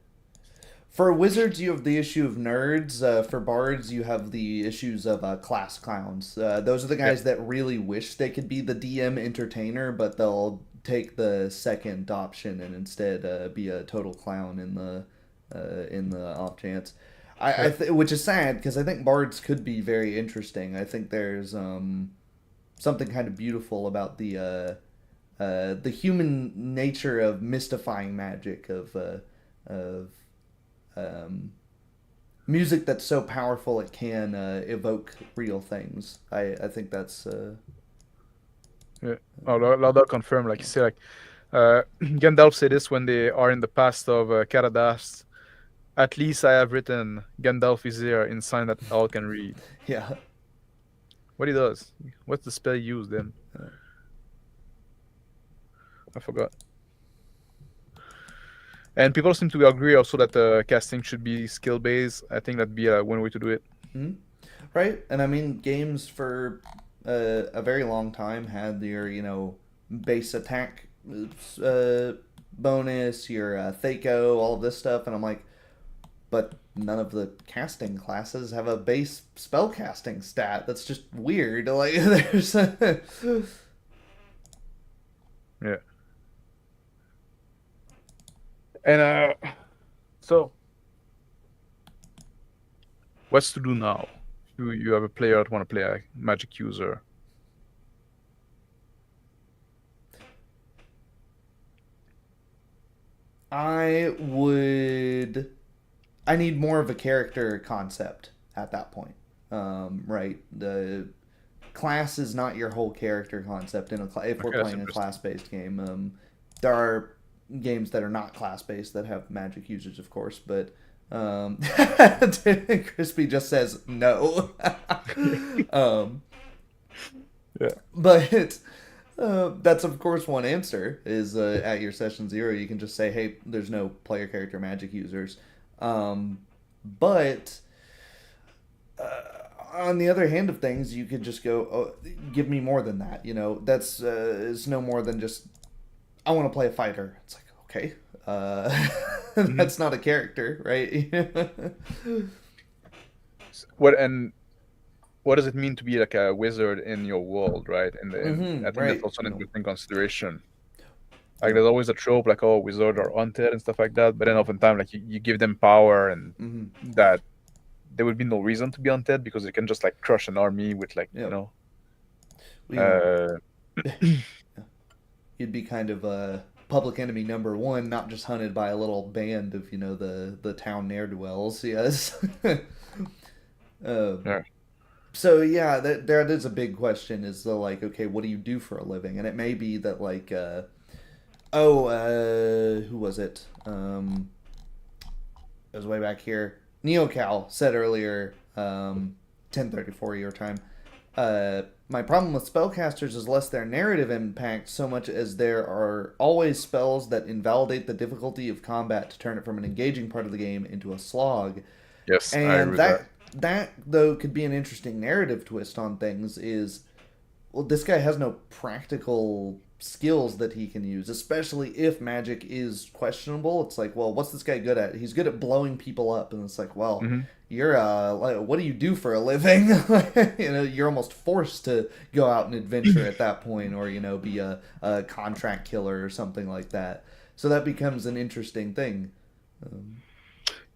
For wizards, you have the issue of nerds. For bards, you have the issues of class clowns. Those are the guys that really wish they could be the DM entertainer, but they'll take the second option and instead be a total clown in the off chance. Which is sad because I think bards could be very interesting. I think there's something kind of beautiful about the human nature of mystifying magic of music that's so powerful it can evoke real things. I think that's Yeah, I'll confirm. Like you say, like Gandalf said this when they are in the past of Caradas. At least I have written Gandalf is here in sign that all can read. yeah. What he does? What's the spell used then? I forgot. And people seem to agree also that casting should be skill based. I think that'd be one way to do it. Mm-hmm. Right, and I mean games for a very long time had your base attack bonus, your Thaco, all of this stuff, and I'm like, but none of the casting classes have a base spell casting stat. That's just weird. Like there's Yeah. And so what's to do now? you have a player that want to play a magic user? I need more of a character concept at that point. Right? The class is not your whole character concept if we're Okay, that's playing a interesting. class-based game. There are games that are not class-based that have magic users, of course, but Crispy just says no. um, Yeah. but that's of course one answer is at your session 0 you can just say, hey, there's no player character magic users. But on the other hand of things, you could just go, oh, give me more than that. That's is no more than just, I want to play a fighter. It's like, okay, that's not a character, right? What does it mean to be like a wizard in your world, right? And I think that's Right. also an interesting consideration. Like there's always a trope like, oh, wizards are undead and stuff like that, but then oftentimes like you give them power and that there would be no reason to be undead because they can just like crush an army with like Yep. Well, uh you'd be kind of public enemy number one, not just hunted by a little band of the town ne'er do wells. Yes. yeah. So yeah, that is a big question. Is the like, okay, what do you do for a living? And it may be that like, who was it? It was way back here. NeoCal said earlier, 10:34 your time. My problem with spellcasters is less their narrative impact so much as there are always spells that invalidate the difficulty of combat to turn it from an engaging part of the game into a slog. Yes, I agree And with that. that though could be an interesting narrative twist on things is, well, this guy has no practical skills that he can use, especially if magic is questionable. It's like, well, what's this guy good at? He's good at blowing people up, and it's like, well, you're like, what do you do for a living? You're almost forced to go out and adventure at that point, or be a contract killer or something like that. So that becomes an interesting thing.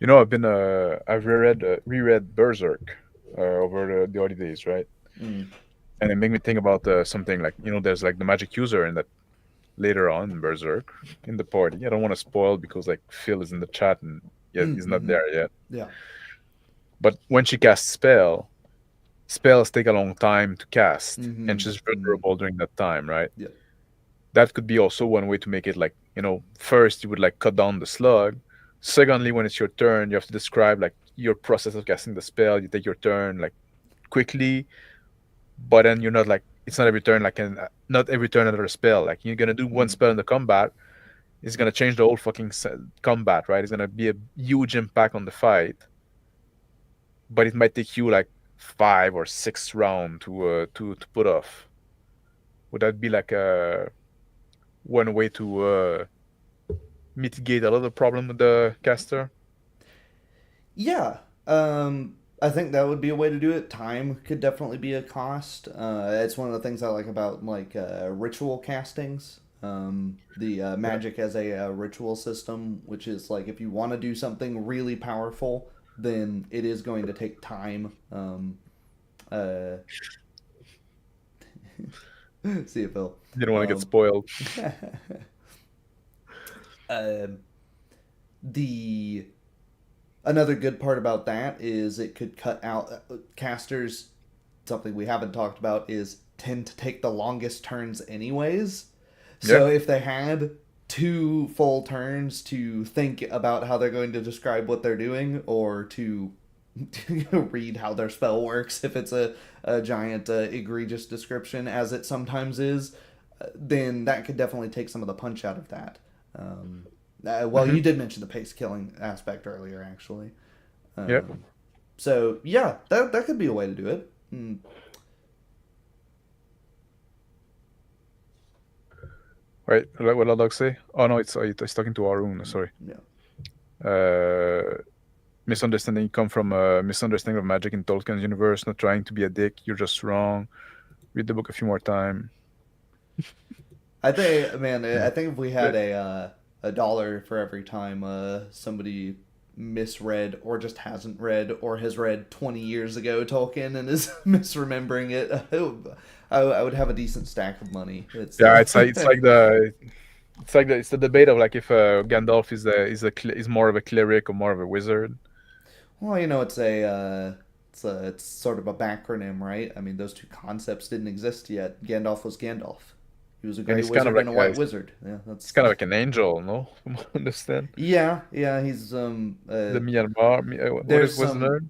I've reread Berserk over the holidays, right? And it made me think about something like, there's like the magic user in that later on in Berserk in the party. I don't want to spoil because like Phil is in the chat and he's not there yet. Yeah. But when she casts spells take a long time to cast, and she's vulnerable during that time, right? Yeah. That could be also one way to make it like, first you would like cut down the slug. Secondly, when it's your turn, you have to describe like your process of casting the spell. You take your turn like quickly, but then you're not like, it's not every turn like not every turn another spell. Like you're gonna do one spell in the combat, it's gonna change the whole fucking combat, right? It's gonna be a huge impact on the fight, but it might take you like 5 or 6 rounds to put off. Would that be like one way to mitigate a lot of the problem with the caster? Yeah. I think that would be a way to do it. Time could definitely be a cost. It's one of the things I like about like ritual castings. The magic as a ritual system, which is like if you want to do something really powerful, then it is going to take time. See you, Phil. You don't want to get spoiled. The Another good part about that is it could cut out casters. Something we haven't talked about is tend to take the longest turns anyways. So if they had 2 full turns to think about how they're going to describe what they're doing, or to read how their spell works, if it's a giant egregious description as it sometimes is, then that could definitely take some of the punch out of that. You did mention the pace killing aspect earlier, actually. So yeah, that could be a way to do it. Right, what did Doug say? Oh no, it's talking to Arun. Sorry. Yeah. Misunderstanding come from a misunderstanding of magic in Tolkien's universe. Not trying to be a dick. You're just wrong. Read the book a few more times. I think if we had a $1 for every time somebody misread or just hasn't read or has read 20 years ago Tolkien and is misremembering it, I would have a decent stack of money. It's it's the debate of like if Gandalf is more of a cleric or more of a wizard. Well, it's sort of a backronym, right? I mean, those two concepts didn't exist yet. Gandalf was Gandalf. He was a gray he's wizard kind of like and a white wizard. Yeah, it's kind of like an angel, no? From what I understand. Yeah, he's The Myanmar, what there's was the some name?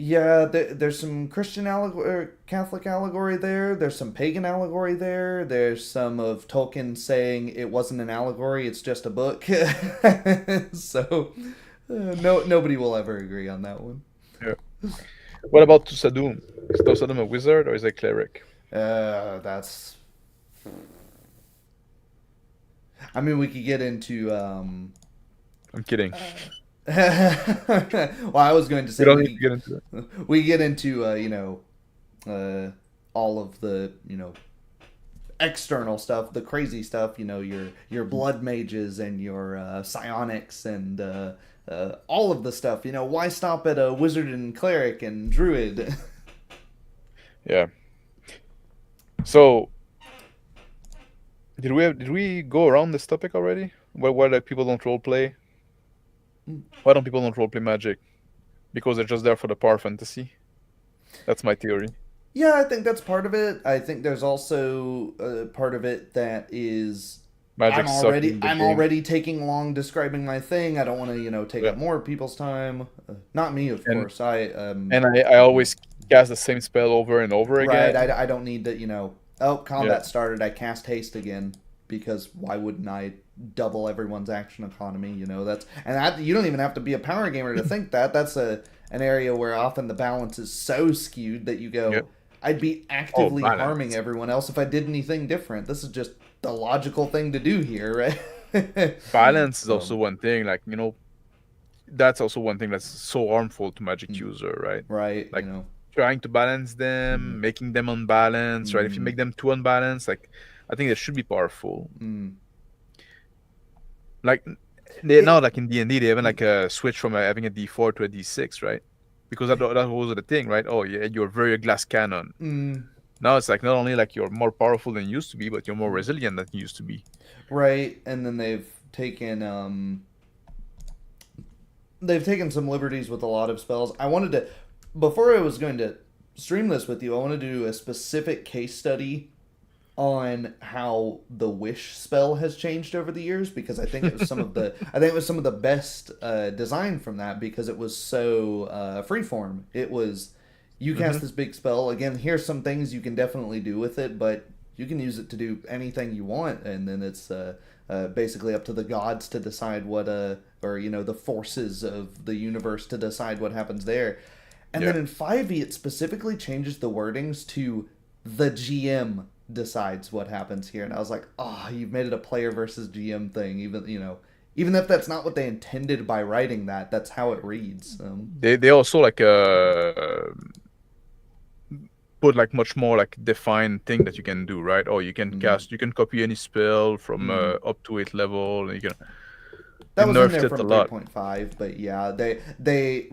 yeah, there's some Christian allegory, Catholic allegory there. There's some pagan allegory there. There's some of Tolkien saying it wasn't an allegory; it's just a book. So, nobody will ever agree on that one. Yeah. What about Tusadum? Is Tusadum a wizard or is a cleric? That's. I mean, we could get into. I'm kidding. Well, I was going to say We don't need to get into it. we get into all of the external stuff, the crazy stuff. Your blood mages and your psionics and all of the stuff. Why stop at a wizard and cleric and druid? Yeah. So, did we go around this topic already? Why like people don't roleplay? Why don't people roleplay Magic? Because they're just there for the power fantasy. That's my theory. Yeah, I think that's part of it. I think there's also part of it that is Magic's sucking the I'm game. already taking long describing my thing. I don't want to take Yeah. up more people's time. Not me, of course. And I always cast the same spell over and over right. again. I don't need to. Combat started. I cast haste again because why wouldn't I double everyone's action economy? You don't even have to be a power gamer to think that. That's an area where often the balance is so skewed that you go, Yep. I'd be actively balance. harming everyone else if I did anything different. This is just the logical thing to do here, right? Balance is also one thing. Like that's also one thing that's so harmful to Magic user, right? Right. Like, trying to balance them, making them unbalanced, right? If you make them too unbalanced, like I think they should be powerful. Like now, like in D&D, they even like a switch from having a D4 to a D6, right? Because that was the thing, right? Oh yeah, you're very glass cannon. Now it's like not only like you're more powerful than you used to be, but you're more resilient than you used to be. Right, and then they've taken some liberties with a lot of spells. I wanted to, before I was going to stream this with you, I wanted to do a specific case study on how the wish spell has changed over the years, because I think it was some of the best design from that, because it was so freeform. It was, you cast this big spell, again, here's some things you can definitely do with it, but you can use it to do anything you want, and then it's basically up to the gods to decide what or the forces of the universe to decide what happens there. And then in 5e it specifically changes the wordings to the GM decides what happens here, and I was like, you've made it a player versus GM thing, even if that's not what they intended by writing that, that's how it reads. They also like put like much more like defined thing that you can do, right? Oh, you can cast, you can copy any spell from up to 8th level, and you can. That was in nerfed there it from a lot. 3.5, but yeah, they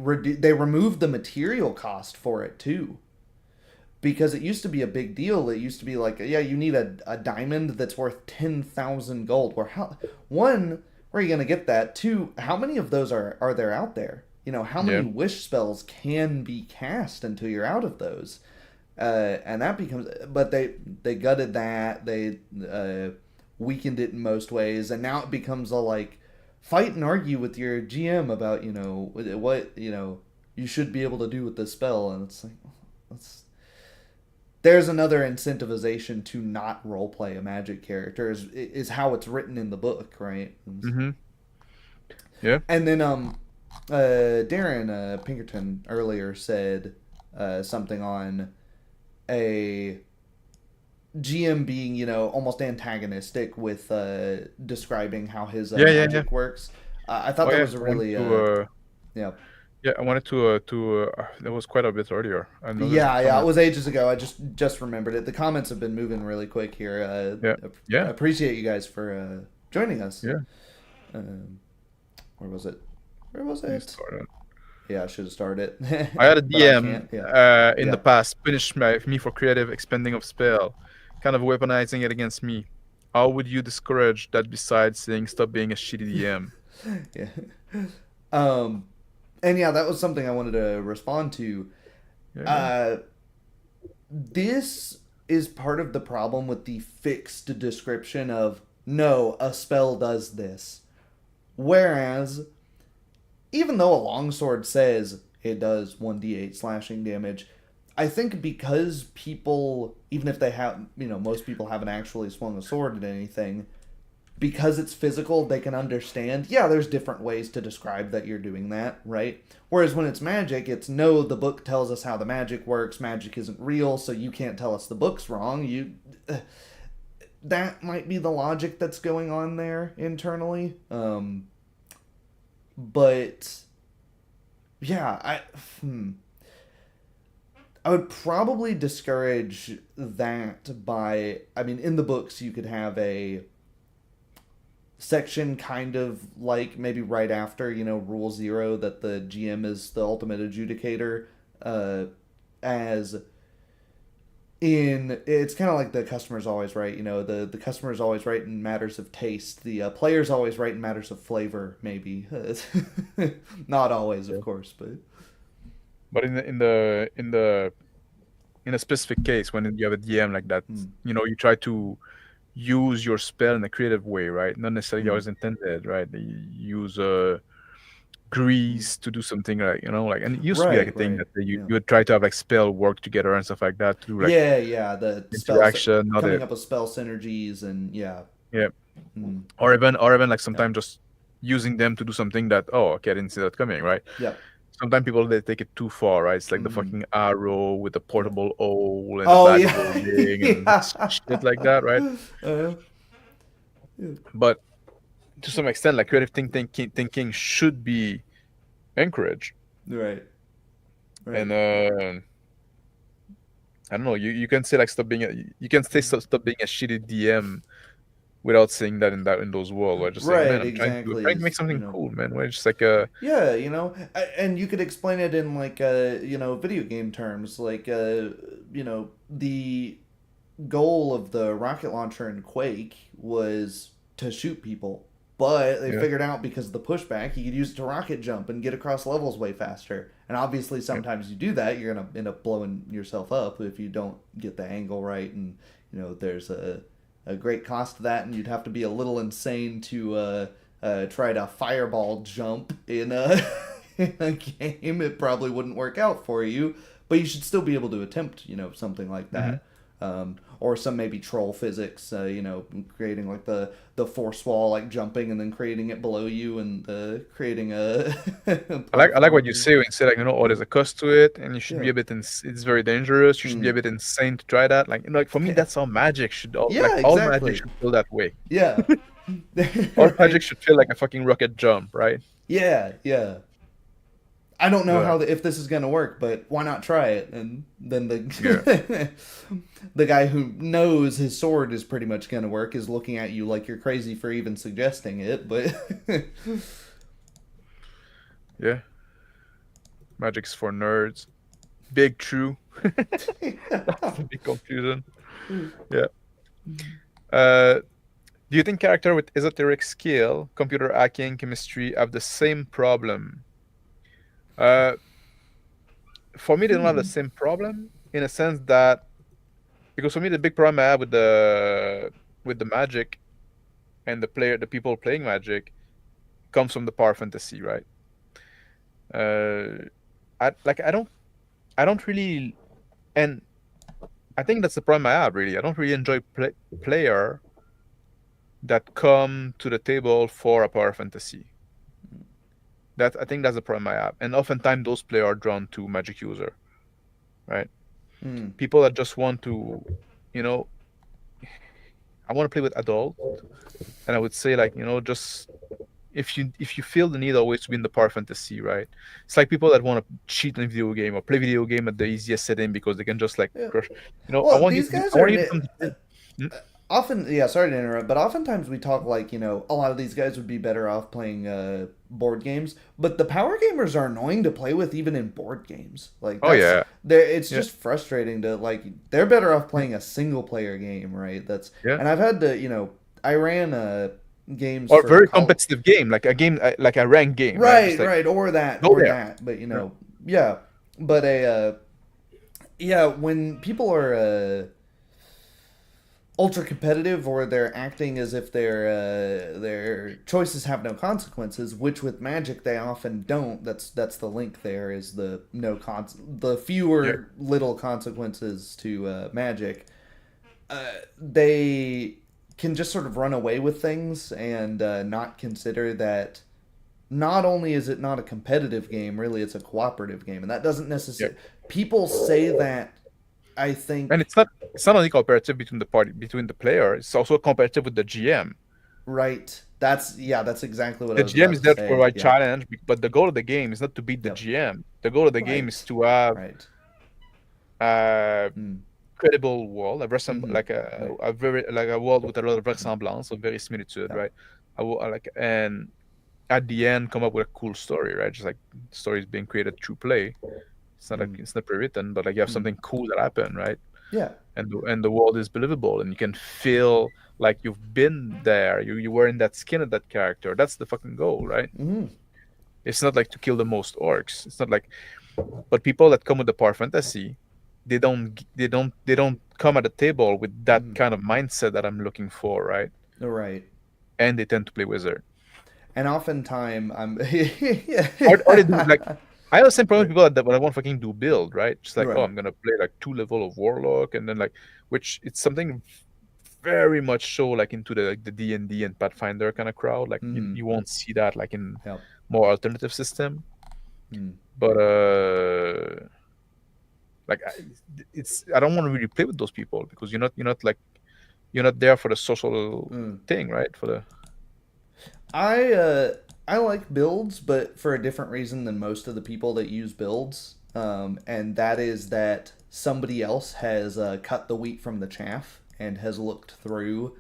removed the material cost for it too, because it used to be a big deal. It used to be like, you need a diamond that's worth 10,000 gold. Where where are you gonna get that? Two, how many of those are there out there? How many wish spells can be cast until you're out of those? And that becomes, but they gutted that. They weakened it in most ways, and now it becomes a like fight and argue with your GM about what you should be able to do with this spell, and it's like there's another incentivization to not roleplay a Magic character is how it's written in the book, right? Yeah. And then Darren Pinkerton earlier said something on a GM being, almost antagonistic with describing how his magic works. I thought that was a really Yeah, I wanted to that was quite a bit earlier. It was ages ago. I just remembered it. The comments have been moving really quick here. I appreciate you guys for joining us. Yeah. Where was it? Where was You it? started. Yeah, I should have started. I had a But I DM can't. Yeah. in Yeah. the past punish me for creative expending of spell, kind of weaponizing it against me. How would you discourage that besides saying stop being a shitty DM? Yeah. And yeah, that was something I wanted to respond to. Yeah. This is part of the problem with the fixed description of no, a spell does this. Whereas, even though a longsword says it does 1d8 slashing damage, I think because people, even if they have, most people haven't actually swung a sword at anything, because it's physical, they can understand, yeah, there's different ways to describe that you're doing that, right? Whereas when it's magic, it's no, the book tells us how the magic works, magic isn't real, so you can't tell us the book's wrong. That might be the logic that's going on there internally. But yeah, I would probably discourage that by, in the books you could have a section kind of like maybe right after, Rule 0, that the GM is the ultimate adjudicator, as in, it's kind of like the customer's always right, the customer's always right in matters of taste, the player's always right in matters of flavor, maybe. Not always, of course, But in a specific case, when you have a DM like that, you try to use your spell in a creative way, right? Not necessarily always intended, right? You use grease to do something like, and it used to be like a thing that you would try to have like spell work together and stuff like that to do like the interaction, spell, coming up with spell synergies and or even like sometimes just using them to do something that, oh, okay, I didn't see that coming, right? Sometimes people, they take it too far, right? It's like the fucking arrow with the portable owl and the bad ring and shit like that, right? But to some extent, like creative thinking should be encouraged, right? And I don't know. You can say like stop being stop being a shitty DM without saying that in those worlds. Where just saying, man, I'm trying to make something cool, man. Where it's just like and you could explain it in like video game terms, like the goal of the rocket launcher in Quake was to shoot people, but they figured out because of the pushback, you could use it to rocket jump and get across levels way faster. And obviously, sometimes you do that, you're gonna end up blowing yourself up if you don't get the angle right, and there's a great cost to that, and you'd have to be a little insane to try to fireball jump in a in a game. It probably wouldn't work out for you, but you should still be able to attempt something like that. Or some maybe troll physics, creating like the force wall, like jumping and then creating it below you and creating a. I like what you say when you say like oh, there's a cost to it and you should be a bit it's very dangerous. You should be a bit insane to try that. Like for me, that's how magic should all magic should feel that way. Yeah. All magic should feel like a fucking rocket jump, right? Yeah. I don't know if this is gonna work, but why not try it? And then the guy who knows his sword is pretty much gonna work is looking at you like you're crazy for even suggesting it. But yeah, magic's for nerds. Big true. That's a big confusion. Yeah. Do you think character with esoteric skill, computer hacking, chemistry have the same problem? For me, they don't have the same problem in a sense that, because for me, the big problem I have with the magic and the people playing magic comes from the power fantasy, right? I don't really, and I think that's the problem I have, really. I don't really enjoy player that come to the table for a power fantasy. I think that's the problem I have. And oftentimes those players are drawn to magic user, right? People that just want to, I want to play with adult, and I would say like, just if you feel the need always to be in the power fantasy, right? It's like people that want to cheat in a video game or play video game at the easiest setting because they can just like crush. Well, I want these guys are often, yeah, sorry to interrupt, but oftentimes we talk like, a lot of these guys would be better off playing board games, but the power gamers are annoying to play with even in board games. Like, Oh yeah, it's yeah, just frustrating to, like, they're better off playing a single player game, right? yeah. And I've had to, I ran games Or for very college. competitive game, like a game, like a ranked game, right? Right, Just like right, or go there. that, but, Yeah. yeah. But yeah, when people are, ultra competitive or they're acting as if their choices have no consequences, which with Magic they often don't. That's the link there is the Yeah. fewer little consequences to Magic. They can just sort of run away with things and not consider that not only is it not a competitive game, really it's a cooperative game, and that doesn't Yeah. necessarily. People say that. I think And it's not only competitive between the player, it's also competitive with the GM. right. That's exactly what I The was GM about is to there to say. provide Yeah. challenge, but the goal of the game is not to beat the Yep. GM. The goal of the game is Right. to have Right. a Mm. credible world, Mm-hmm. like Right. a very like a world with a lot of resemblance, so very similitude, Yeah. right? Like, and at the end come up with a cool story, right? Just like stories being created through play. It's not like Mm. it's not pre-written, but like you have Mm. something cool that happened, right? Yeah. And the world is believable, and you can feel like you've been there. You were in that skin of that character. That's the fucking goal, right? Mm-hmm. It's not like to kill the most orcs. It's not like, but people that come with the power fantasy, they don't come at the table with that Mm-hmm. kind of mindset that I'm looking for, right? Right. And they tend to play wizard. And oftentimes I'm Or they do like I have the same problem right. with people that when I want to fucking do build, right? Just like, oh, Right. I'm gonna play like 2 level of warlock, and then like, which it's something very much so like into the like the D&D and Pathfinder kind of crowd. Like Mm-hmm. you won't see that like in Yep. more alternative system. Mm. But like I don't want to really play with those people because you're not there for the social Mm. thing, right? For the I like builds, but for a different reason than most of the people that use builds. And that is that somebody else has cut the wheat from the chaff and has looked through,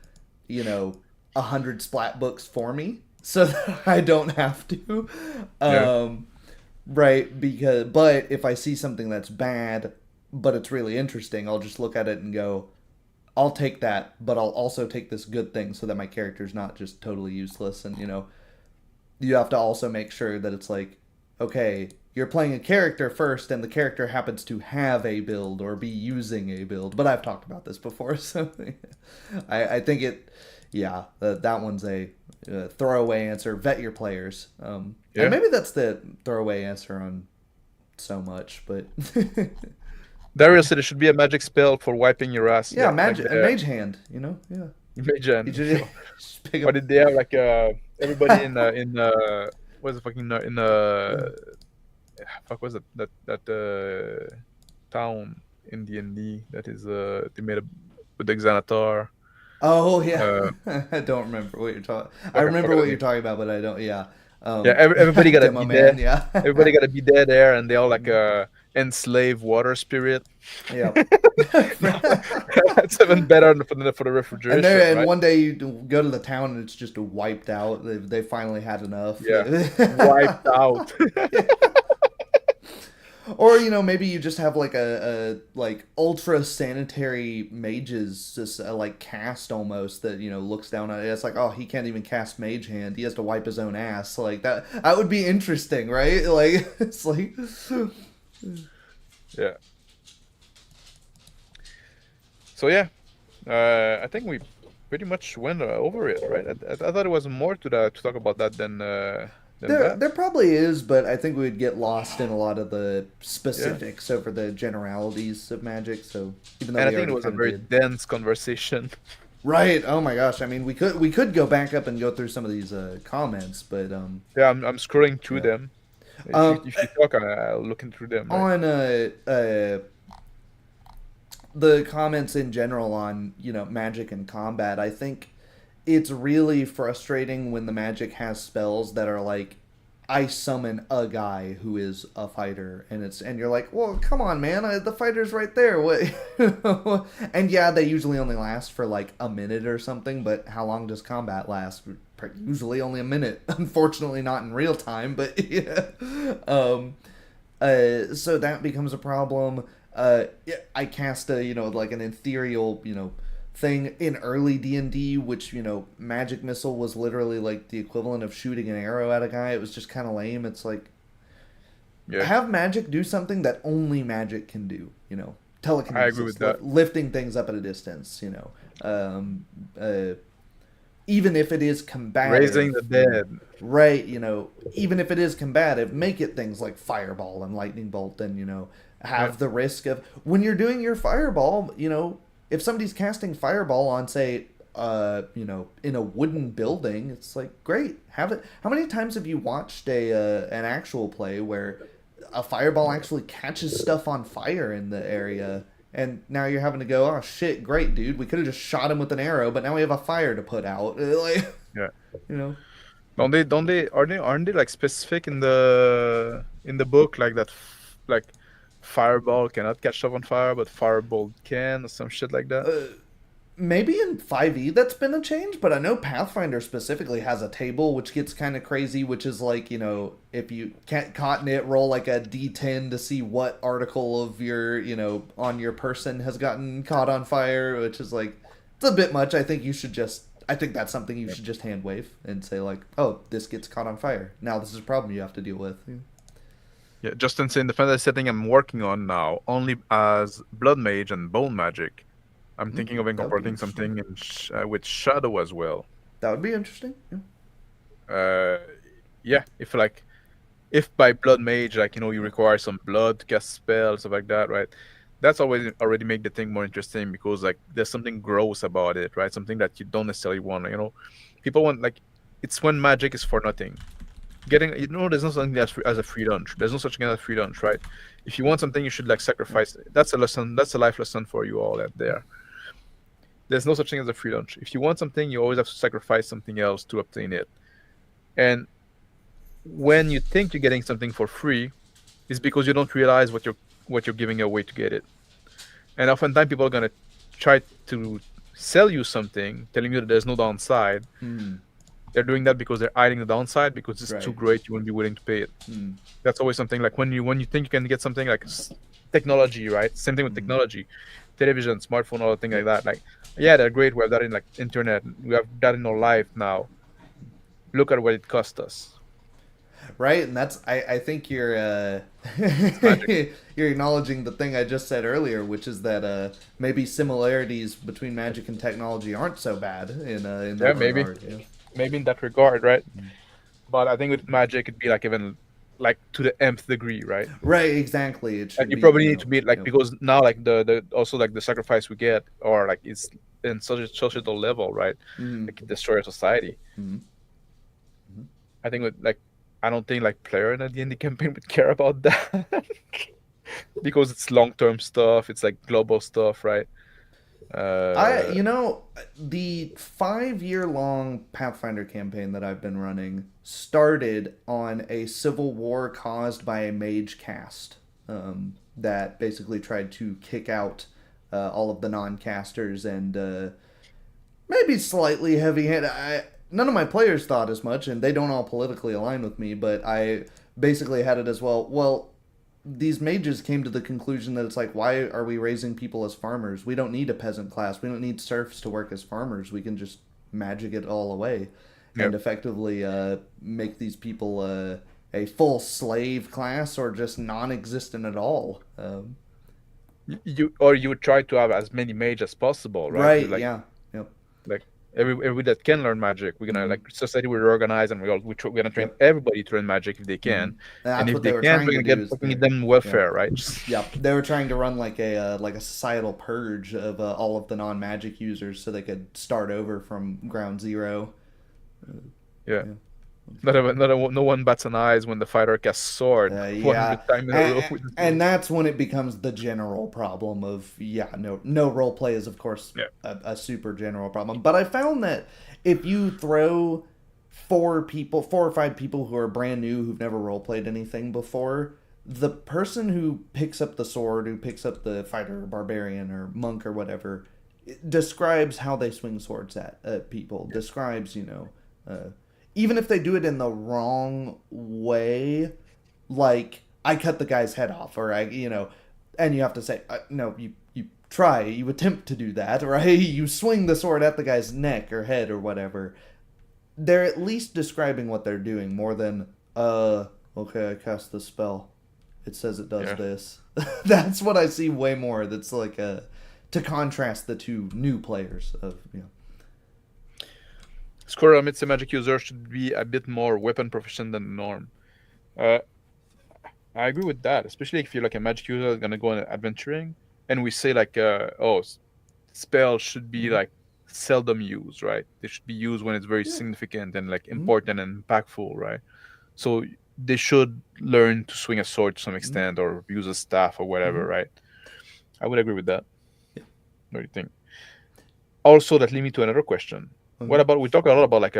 100 splat books for me, so that I don't have to. yeah Right, but if I see something that's bad, but it's really interesting, I'll just look at it and go, I'll take that, but I'll also take this good thing so that my character's not just totally useless. And you have to also make sure that it's like, okay, you're playing a character first, and the character happens to have a build or be using a build. But I've talked about this before, so I think yeah, that one's a throwaway answer. Vet your players, and yeah. maybe that's the throwaway answer on so much, but Darius said it should be a magic spell for wiping your ass. yeah, Yeah, like magic, a the mage hand, yeah. You Imagine. just pick Or up. did they have like everybody in what's the fucking in fuck was it that town in D&D that is they made a with the Xanatar. Oh yeah, Uh, I don't remember what you're talking. I fuck, I remember forgot what the you're name. talking about, but I don't. Yeah, Yeah, everybody gotta Demo be Man. there. Yeah, Everybody gotta be there, and they all like enslave water spirit. yep. That's even better for the And refrigeration, right? one day you go to the town and it's just wiped out. They finally had enough. Yeah, wiped out. Or maybe you just have like a like ultra sanitary mages just like cast almost that looks down at it. It's like, oh, he can't even cast mage hand. He has to wipe his own ass. Like that would be interesting, right? Like it's like Yeah. So yeah, I think we pretty much went over it, right? I thought there was more to talk about that than that. there probably is, but I think we'd get lost in a lot of the Yeah. specifics over the generalities of Magic. So even though And I we think it already was a kind of very did. dense conversation. Right. Oh my gosh. I mean, we could go back up and go through some of these comments, but Yeah, I'm scrolling through Yeah. them. Um, If you talk, I'll look through them. Right? on the comments in general on Magic and combat, I think it's really frustrating when the Magic has spells that are like I summon a guy who is a fighter, and you're like, well, come on, man, the fighter's right there. What? And yeah, they usually only last for like a minute or something. But how long does combat last? Usually only a minute. Unfortunately, not in real time. But yeah. So that becomes a problem. I cast a like an ethereal thing in early D&D, which magic missile was literally like the equivalent of shooting an arrow at a guy. It was just kind of lame. It's like have magic do something that only magic can do. Telekinesis. I agree with that. Lifting things up at a distance. Even if it is combative, Raising the dead, right? Even if it is combative, make it things like fireball and lightning bolt, and have the risk of when you're doing your fireball. If somebody's casting fireball on, say, in a wooden building, it's like great. Have it. How many times have you watched an actual play where a fireball actually catches stuff on fire in the area? And now you're having to go, oh shit, great dude. We could have just shot him with an arrow, but now we have a fire to put out. yeah. Aren't Aren't they like specific in the book like that like fireball cannot catch stuff on fire, but fireball can, or some shit like that? Maybe in 5e that's been a change, but I know Pathfinder specifically has a table which gets kind of crazy, which is like, if you can't cotton it, roll like a d10 to see what article of your, on your person has gotten caught on fire, which is like, it's a bit much. I think that's something you should just hand wave and say like, oh, this gets caught on fire. Now this is a problem you have to deal with. Yeah, Justin saying the fantasy setting I'm working on now only as blood mage and bone magic. I'm thinking of incorporating something with shadow as well. That would be interesting. Yeah. If by blood mage, you require some blood to cast spells, stuff like that, right? That's already make the thing more interesting because there's something gross about it, right? Something that you don't necessarily want. People want it's when magic is for nothing. There's no something as a free lunch. There's no such thing as a free lunch, right? If you want something, you should sacrifice. That's a lesson. That's a life lesson for you all out there. There's no such thing as a free lunch. If you want something, you always have to sacrifice something else to obtain it. And when you think you're getting something for free, it's because you don't realize what you're giving away to get it. And oftentimes people are gonna try to sell you something, telling you that there's no downside. They're doing that because they're hiding the downside because it's too great. You wouldn't be willing to pay it. That's always something like when you think you can get something like technology, right? Same thing with technology, television, smartphone, all the things like that. Yeah, they're great. We have that in internet. We have that in our life now. Look at what it cost us. Right, and that's I think you're you're acknowledging the thing I just said earlier, which is that maybe similarities between magic and technology aren't so bad in that regard. Maybe in that regard, right? But I think with magic it'd be even to the nth degree, right? Right, exactly. It should you probably need to be because now the also the sacrifice we get or it's in such a societal level, right? It destroys society. I think with I don't think player in a D&D campaign would care about that because it's long-term stuff. It's global stuff, right? The 5-year-long Pathfinder campaign that I've been running started on a civil war caused by a mage caste that basically tried to kick out all of the non-casters and maybe slightly heavy-handed. None of my players thought as much, and they don't all politically align with me, but I basically had it as well, these mages came to the conclusion that it's why are we raising people as farmers? We don't need a peasant class. We don't need serfs to work as farmers. We can just magic it all away and effectively make these people a full slave class or just non-existent at all. You would try to have as many mages as possible, right? Yeah. Yep. Everybody that can learn magic, we're gonna society will organize and we're gonna train everybody to learn magic if they can, and if they can, we're gonna get them welfare, right? Yeah, they were trying to run a societal purge of all of the non-magic users so they could start over from ground zero. No one bats an eye when the fighter casts sword. And that's when it becomes the general problem of no role play is of course a super general problem. But I found that if you throw 4 or 5 people who are brand new, who've never role played anything before, the person who picks up the sword, who picks up the fighter, or barbarian, or monk, or whatever, describes how they swing swords at people. Describes, even if they do it in the wrong way, like I cut the guy's head off, or and you have to say, no, you attempt to do that, right? You swing the sword at the guy's neck or head or whatever. They're at least describing what they're doing more than, okay, I cast the spell. It says it does this. That's what I see way more. That's like to contrast the two new players of, Squirrel admits a magic user should be a bit more weapon proficient than the norm. I agree with that, especially if you're like a magic user that's gonna go on adventuring, and we say like, spells should be like seldom used, right? They should be used when it's very significant and like important and impactful, right? So they should learn to swing a sword to some extent or use a staff or whatever, right? I would agree with that. Yeah. What do you think? Also, that leads me to another question. What about, we talk a lot about like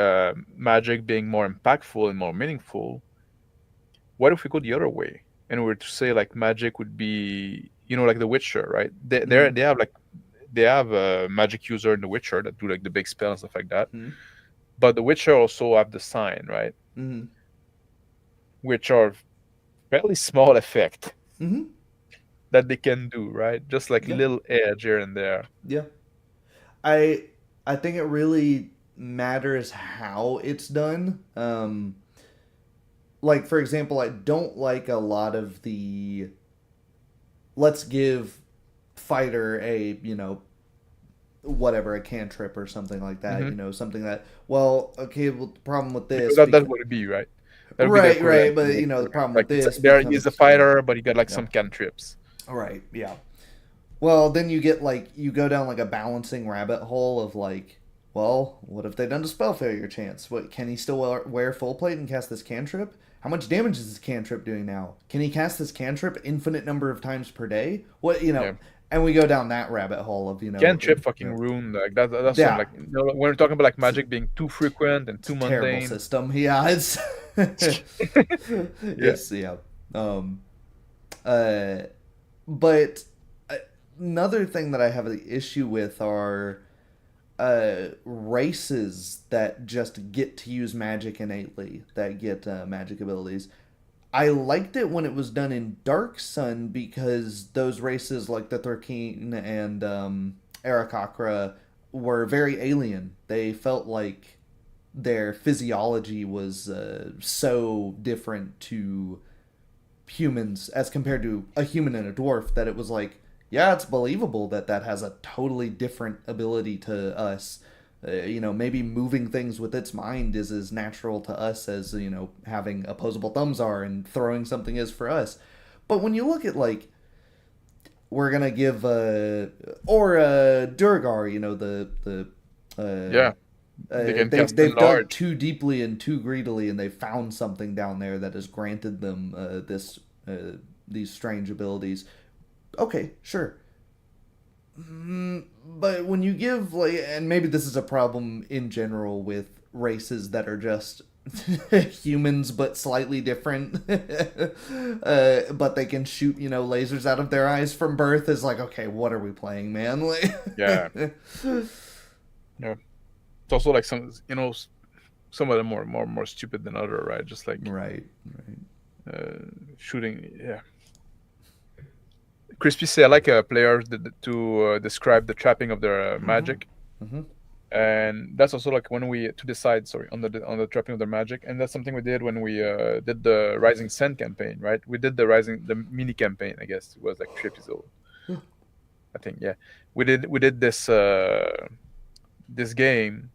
magic being more impactful and more meaningful. What if we go the other way and we were to say like magic would be, like The Witcher, right? They have a magic user in The Witcher that do like the big spell and stuff like that. But The Witcher also have the sign, right? Which are fairly small effect that they can do, right? Just like little edge here and there. Yeah. I think it really matters how it's done. Like, for example, I don't like a lot of the let's give fighter a, whatever, a cantrip or something like that, something that, the problem with this... That would it be, right? Right, but, the problem with this... There is a fighter, but you got, like, some cantrips. Right, yeah. Well, then you get, like, you go down, like, a balancing rabbit hole of, like, well, what if they done a spell failure chance? What, can he still wear full plate and cast this cantrip? How much damage is this cantrip doing now? Can he cast this cantrip infinite number of times per day? What, and we go down that rabbit hole of, cantrip fucking ruined. Like that's like, when we're talking about like magic being too frequent and too mundane. Terrible system. Yeah, it's yes, yeah. But another thing that I have an issue with are races that just get to use magic innately, that get magic abilities. I liked it when it was done in Dark Sun because those races like the Thurkeen and Aarakocra were very alien. They felt like their physiology was so different to humans as compared to a human and a dwarf that it was like, yeah, it's believable that has a totally different ability to us. Maybe moving things with its mind is as natural to us as, having opposable thumbs are and throwing something is for us. But when you look at, like, we're going to give, Durgar, they've dug too deeply and too greedily and they've found something down there that has granted them these strange abilities. Okay, sure. But when you give, like, and maybe this is a problem in general with races that are just humans but slightly different, but they can shoot, lasers out of their eyes from birth, is like, okay, what are we playing, man? Like, yeah. It's also like some of them are more stupid than other, right? Just like right. Shooting, yeah. Crispy say I like a player to describe the trapping of their magic, and that's also like when we to decide on the trapping of their magic, and that's something we did when we did the Rising Sun campaign, right? We did the mini campaign, I guess it was like 3 episodes. I think, yeah, we did this this game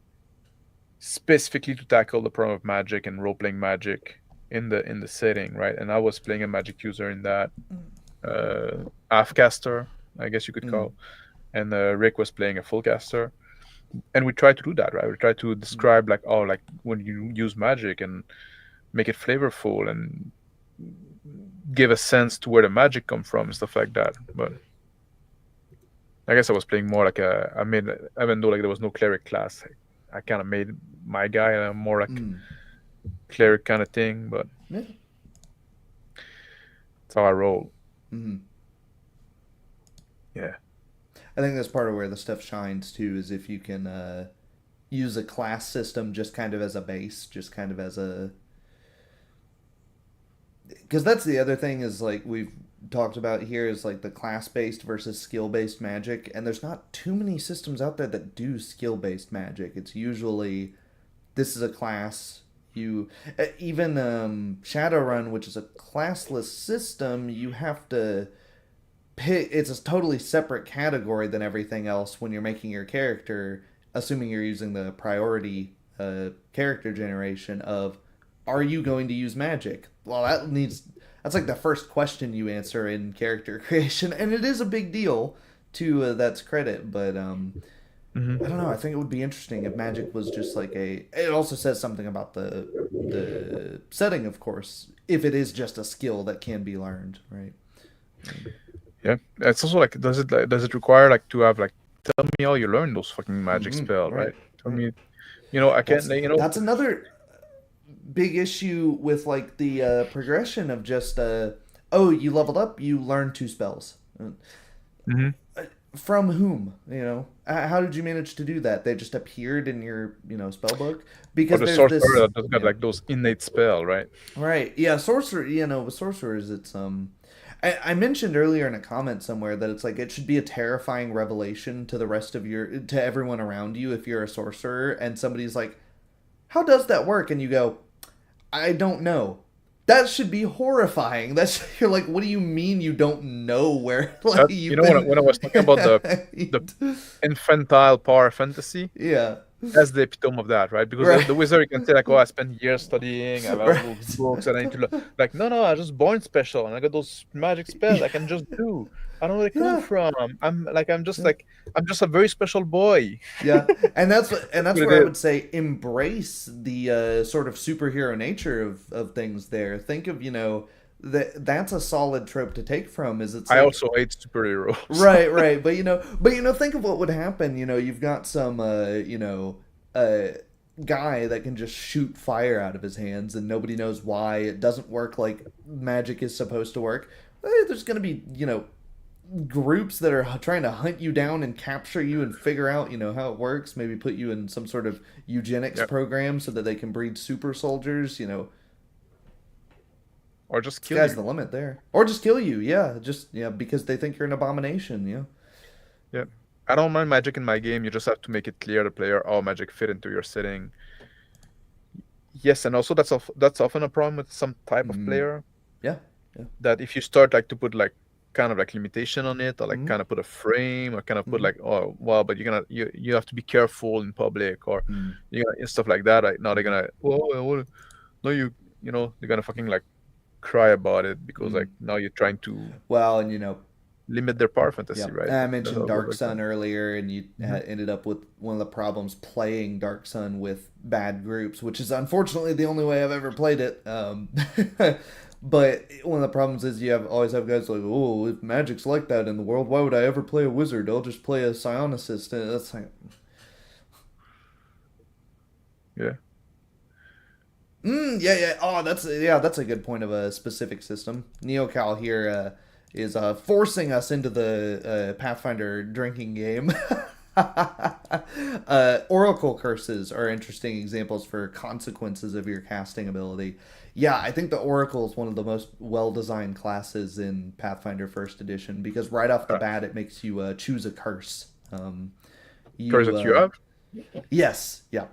specifically to tackle the problem of magic and role playing magic in the setting, right? And I was playing a magic user in that. Half caster, I guess you could call, and Rick was playing a full caster, and we tried to do that, right? We tried to describe like when you use magic and make it flavorful and give a sense to where the magic come from and stuff like that. But I guess I was playing more like even though like there was no cleric class, I kind of made my guy more like Mm. cleric kind of thing, but Yeah. that's how I roll. Mm-hmm. Yeah. I think that's part of where the stuff shines too, is if you can use a class system just kind of as a base, just kind of as a. Because that's the other thing is like we've talked about here is like the class based versus skill based magic, and there's not too many systems out there that do skill based magic. It's usually this is a class. You even Shadowrun, which is a classless system, you have to pick. It's a totally separate category than everything else when you're making your character, assuming you're using the priority character generation of are you going to use magic? Well, that's like the first question you answer in character creation, and it is a big deal to that's credit. But I don't know. I think it would be interesting if magic was just like a. It also says something about the setting, of course. If it is just a skill that can be learned, right? Yeah. It's also like, does it require like to have like, tell me how you learn those fucking magic spell, right? Tell me, I can't. That's another big issue with like the progression of just oh, you leveled up, you learned 2 spells. From whom? How did you manage to do that? They just appeared in your spell book because Or the there's sorcerer this that just got like those innate spell, right? right. Yeah, sorcerer. With sorcerers, it's I mentioned earlier in a comment somewhere that it's like it should be a terrifying revelation to the rest of to everyone around you if you're a sorcerer and somebody's like, "How does that work?" and you go, "I don't know." That should be horrifying. You're like, what do you mean you don't know where? Like when I was talking about the infantile power fantasy, yeah, that's the epitome of that, right? Because right. the wizard can say like, "Oh, I spent years studying, I love Right. those books, and I need to learn." Like, no, I just born special, and I got those magic spells I can just do. I don't know where they come Yeah. from. I'm just a very special boy. Yeah, and that's What where I it would say embrace the sort of superhero nature of things. There, think of that's a solid trope to take from. Is it's I like, also hate superheroes. right, but think of what would happen. You've got some guy that can just shoot fire out of his hands, and nobody knows why. It doesn't work like magic is supposed to work. There's gonna be groups that are trying to hunt you down and capture you and figure out how it works, maybe put you in some sort of eugenics program so that they can breed super soldiers. Or just kill Sky's you. the limit there, or just kill you. Because they think you're an abomination. Yeah. I don't mind magic in my game. You just have to make it clear to the player how magic fit into your setting. Yes, and also that's often a problem with some type of player. Yeah. That if you start like to put like kind of like limitation on it, or like kind of put a frame, or kind of put like, oh well, but you have to be careful in public, or stuff like that. Right now they're gonna they're gonna fucking like cry about it because like now you're trying to limit their power fantasy, right? I mentioned Dark Sun earlier, and you ended up with one of the problems playing Dark Sun with bad groups, which is unfortunately the only way I've ever played it. But one of the problems is you always have guys like, oh, if magic's like that in the world, why would I ever play a wizard? I'll just play a psionicist. And that's like, yeah. Yeah. Oh, that's a good point of a specific system. NeoCal here is forcing us into the Pathfinder drinking game. Oracle curses are interesting examples for consequences of your casting ability. Yeah, I think the Oracle is one of the most well-designed classes in Pathfinder First Edition because right off the bat it makes you choose a curse. Curse that you have? Yes, yeah.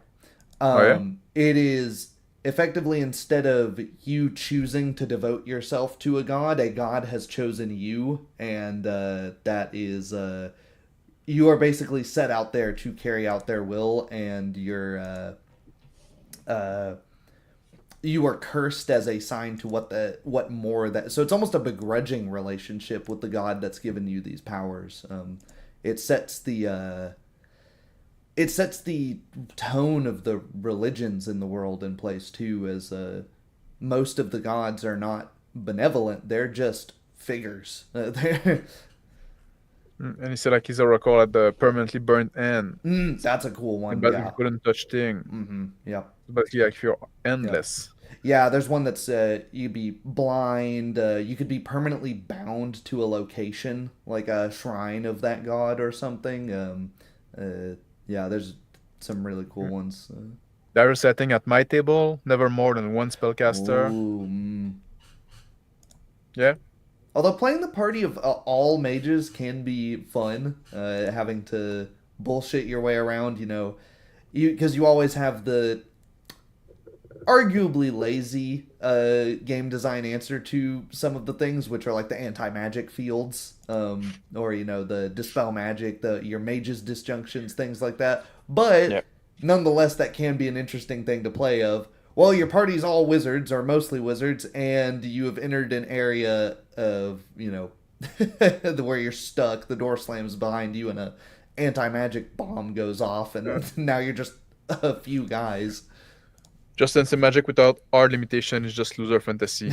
It is effectively, instead of you choosing to devote yourself to a god has chosen you, and that is you are basically set out there to carry out their will, and you are cursed as a sign to what more that. So it's almost a begrudging relationship with the god that's given you these powers. It sets the tone of the religions in the world in place too, as most of the gods are not benevolent; they're just figures. And he said like his oracle at the permanently burnt end. That's a cool one. But Yeah. you couldn't touch thing. Mm-hmm. Yeah. But yeah, if you're endless. Yeah, there's one that's you'd be blind. You could be permanently bound to a location, like a shrine of that god or something. Yeah, there's some really cool ones. Dire setting at my table, never more than one spellcaster. Ooh, Yeah. Although playing the party of all mages can be fun, having to bullshit your way around, because you always have the arguably lazy game design answer to some of the things, which are like the anti-magic fields, or the dispel magic, your mage's disjunctions, things like that. But nonetheless, that can be an interesting thing to play. Well, your party's all wizards or mostly wizards, and you have entered an area of where you're stuck. The door slams behind you, and a anti-magic bomb goes off, and now you're just a few guys. Just instant magic without hard limitation is just loser fantasy.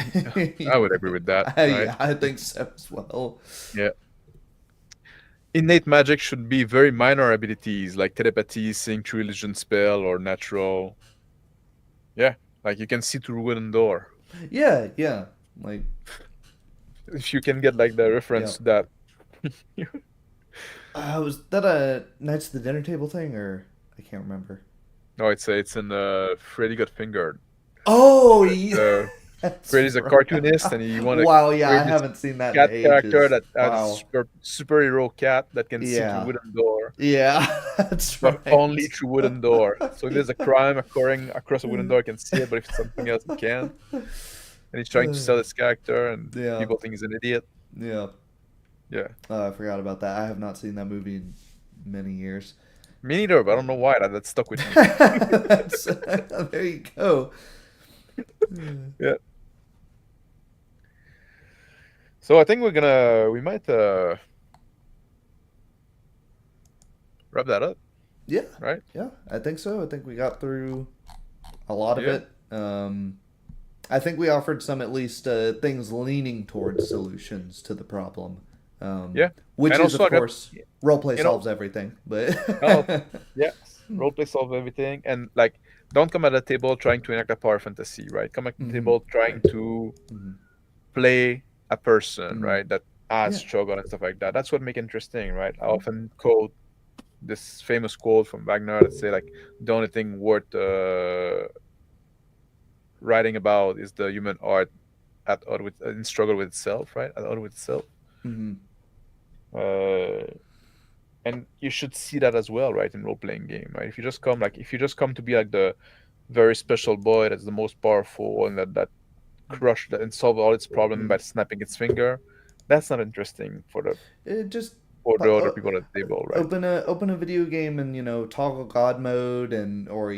I would agree with that. Right? Yeah, I think so as well. Yeah. Innate magic should be very minor abilities like telepathy, seeing through illusion spell, or natural. Yeah, like you can see through wooden door. Yeah, like if you can get like the reference to that. Was that a Knights of the Dinner Table thing, or I can't remember? No, it's in Freddy Got Fingered. Oh, yeah. Freddy's a cartoonist, and he wanted I haven't seen that cat in character that has wow. a superhero cat that can see through wooden door. Yeah, that's right. But only through wooden door. So if there's a crime occurring across a wooden door, you can see it, but if it's something else, you can't. And he's trying to sell his character, and people think he's an idiot. Yeah. Yeah. I forgot about that. I have not seen that movie in many years. Me neither, but I don't know why that stuck with me. There you go. Yeah. So I think we might wrap that up. Yeah. Right? Yeah, I think so. I think we got through a lot of it. I think we offered some at least things leaning towards solutions to the problem. Which and is, of course, roleplay solves everything. But roleplay solves everything. And like, don't come at the table trying to enact a power fantasy, right? Come at the table trying to play a person, right? That has struggle and stuff like that. That's what makes it interesting, right? I often quote this famous quote from Wagner that say like, the only thing worth writing about is the human art at odds with in struggle with itself, right? At odds with itself. And you should see that as well, right? In role-playing game, right? If you just come to be like the very special boy that's the most powerful and that crush that and solve all its problems by snapping its finger, that's not interesting for the other people at the table, right? Open a video game and toggle God mode or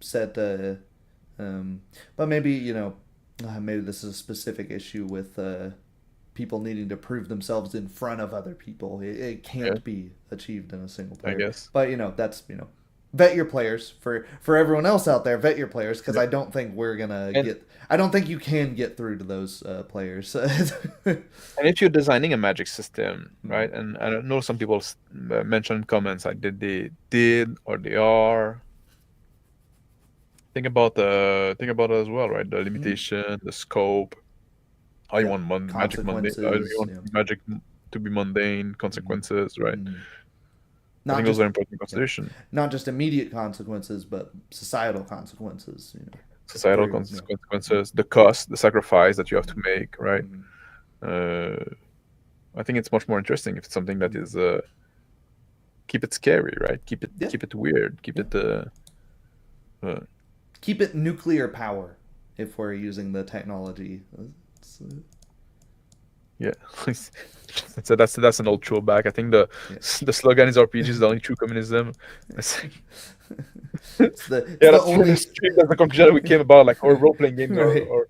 set but maybe maybe this is a specific issue with people needing to prove themselves in front of other people. It can't be achieved in a single player. I guess. But that's vet your players. For everyone else out there, vet your players, because I don't think we're gonna I don't think you can get through to those players. And if you're designing a magic system, right? And I know some people mentioned in comments like they did or they are. Think about it as well, right? The limitation, the scope. How you want magic mundane? How you want magic to be mundane? Consequences, right? I think those are important considerations. Not just immediate consequences, but societal consequences. Societal consequences, the cost, the sacrifice that you have to make, right? I think it's much more interesting if it's something that is keep it scary, right? Keep it weird. Keep it nuclear power if we're using the technology. Yeah, so that's an old throwback. I think the slogan is RPG is the only true communism. That's the conclusion we came about, like, or role playing game or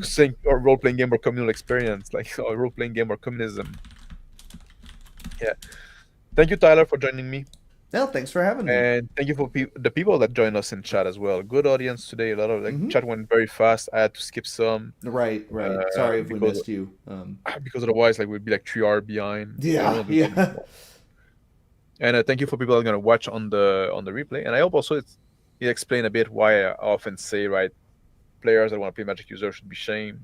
saying or role playing game or communal experience, like or role playing game or communism. Yeah, thank you, Tyler, for joining me. No, thanks for having me. And thank you for the people that joined us in chat as well. Good audience today. A lot of chat went very fast. I had to skip some. Right. Sorry if we because missed you. because otherwise, like we'd be like 3 hours behind. Yeah, yeah. And thank you for people that are gonna watch on the replay. And I hope also it explained a bit why I often say, right, players that want to play Magic user should be shamed.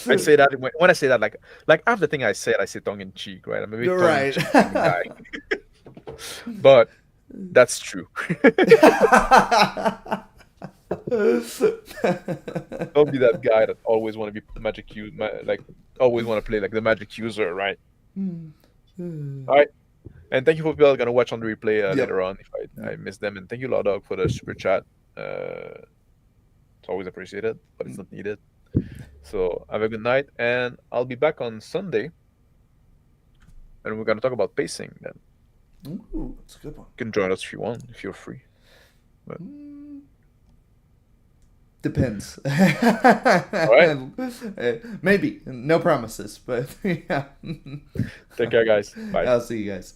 I say that when I say that, like half the thing I say tongue in cheek, right? I'm a bit tongue in cheek guy, but that's true. Don't be that guy that always want to be Magic like always want to play like the Magic user, right? All right, and thank you for people that are gonna watch on the replay later on if I miss them, and thank you, Lodog, for the super chat. It's always appreciated, but it's not needed. So have a good night, and I'll be back on Sunday, and we're gonna talk about pacing then. Ooh, that's a good one. You can join us if you want, if you're free. But... Depends. All right. Maybe. No promises, but yeah. Take care, guys. Bye. I'll see you guys.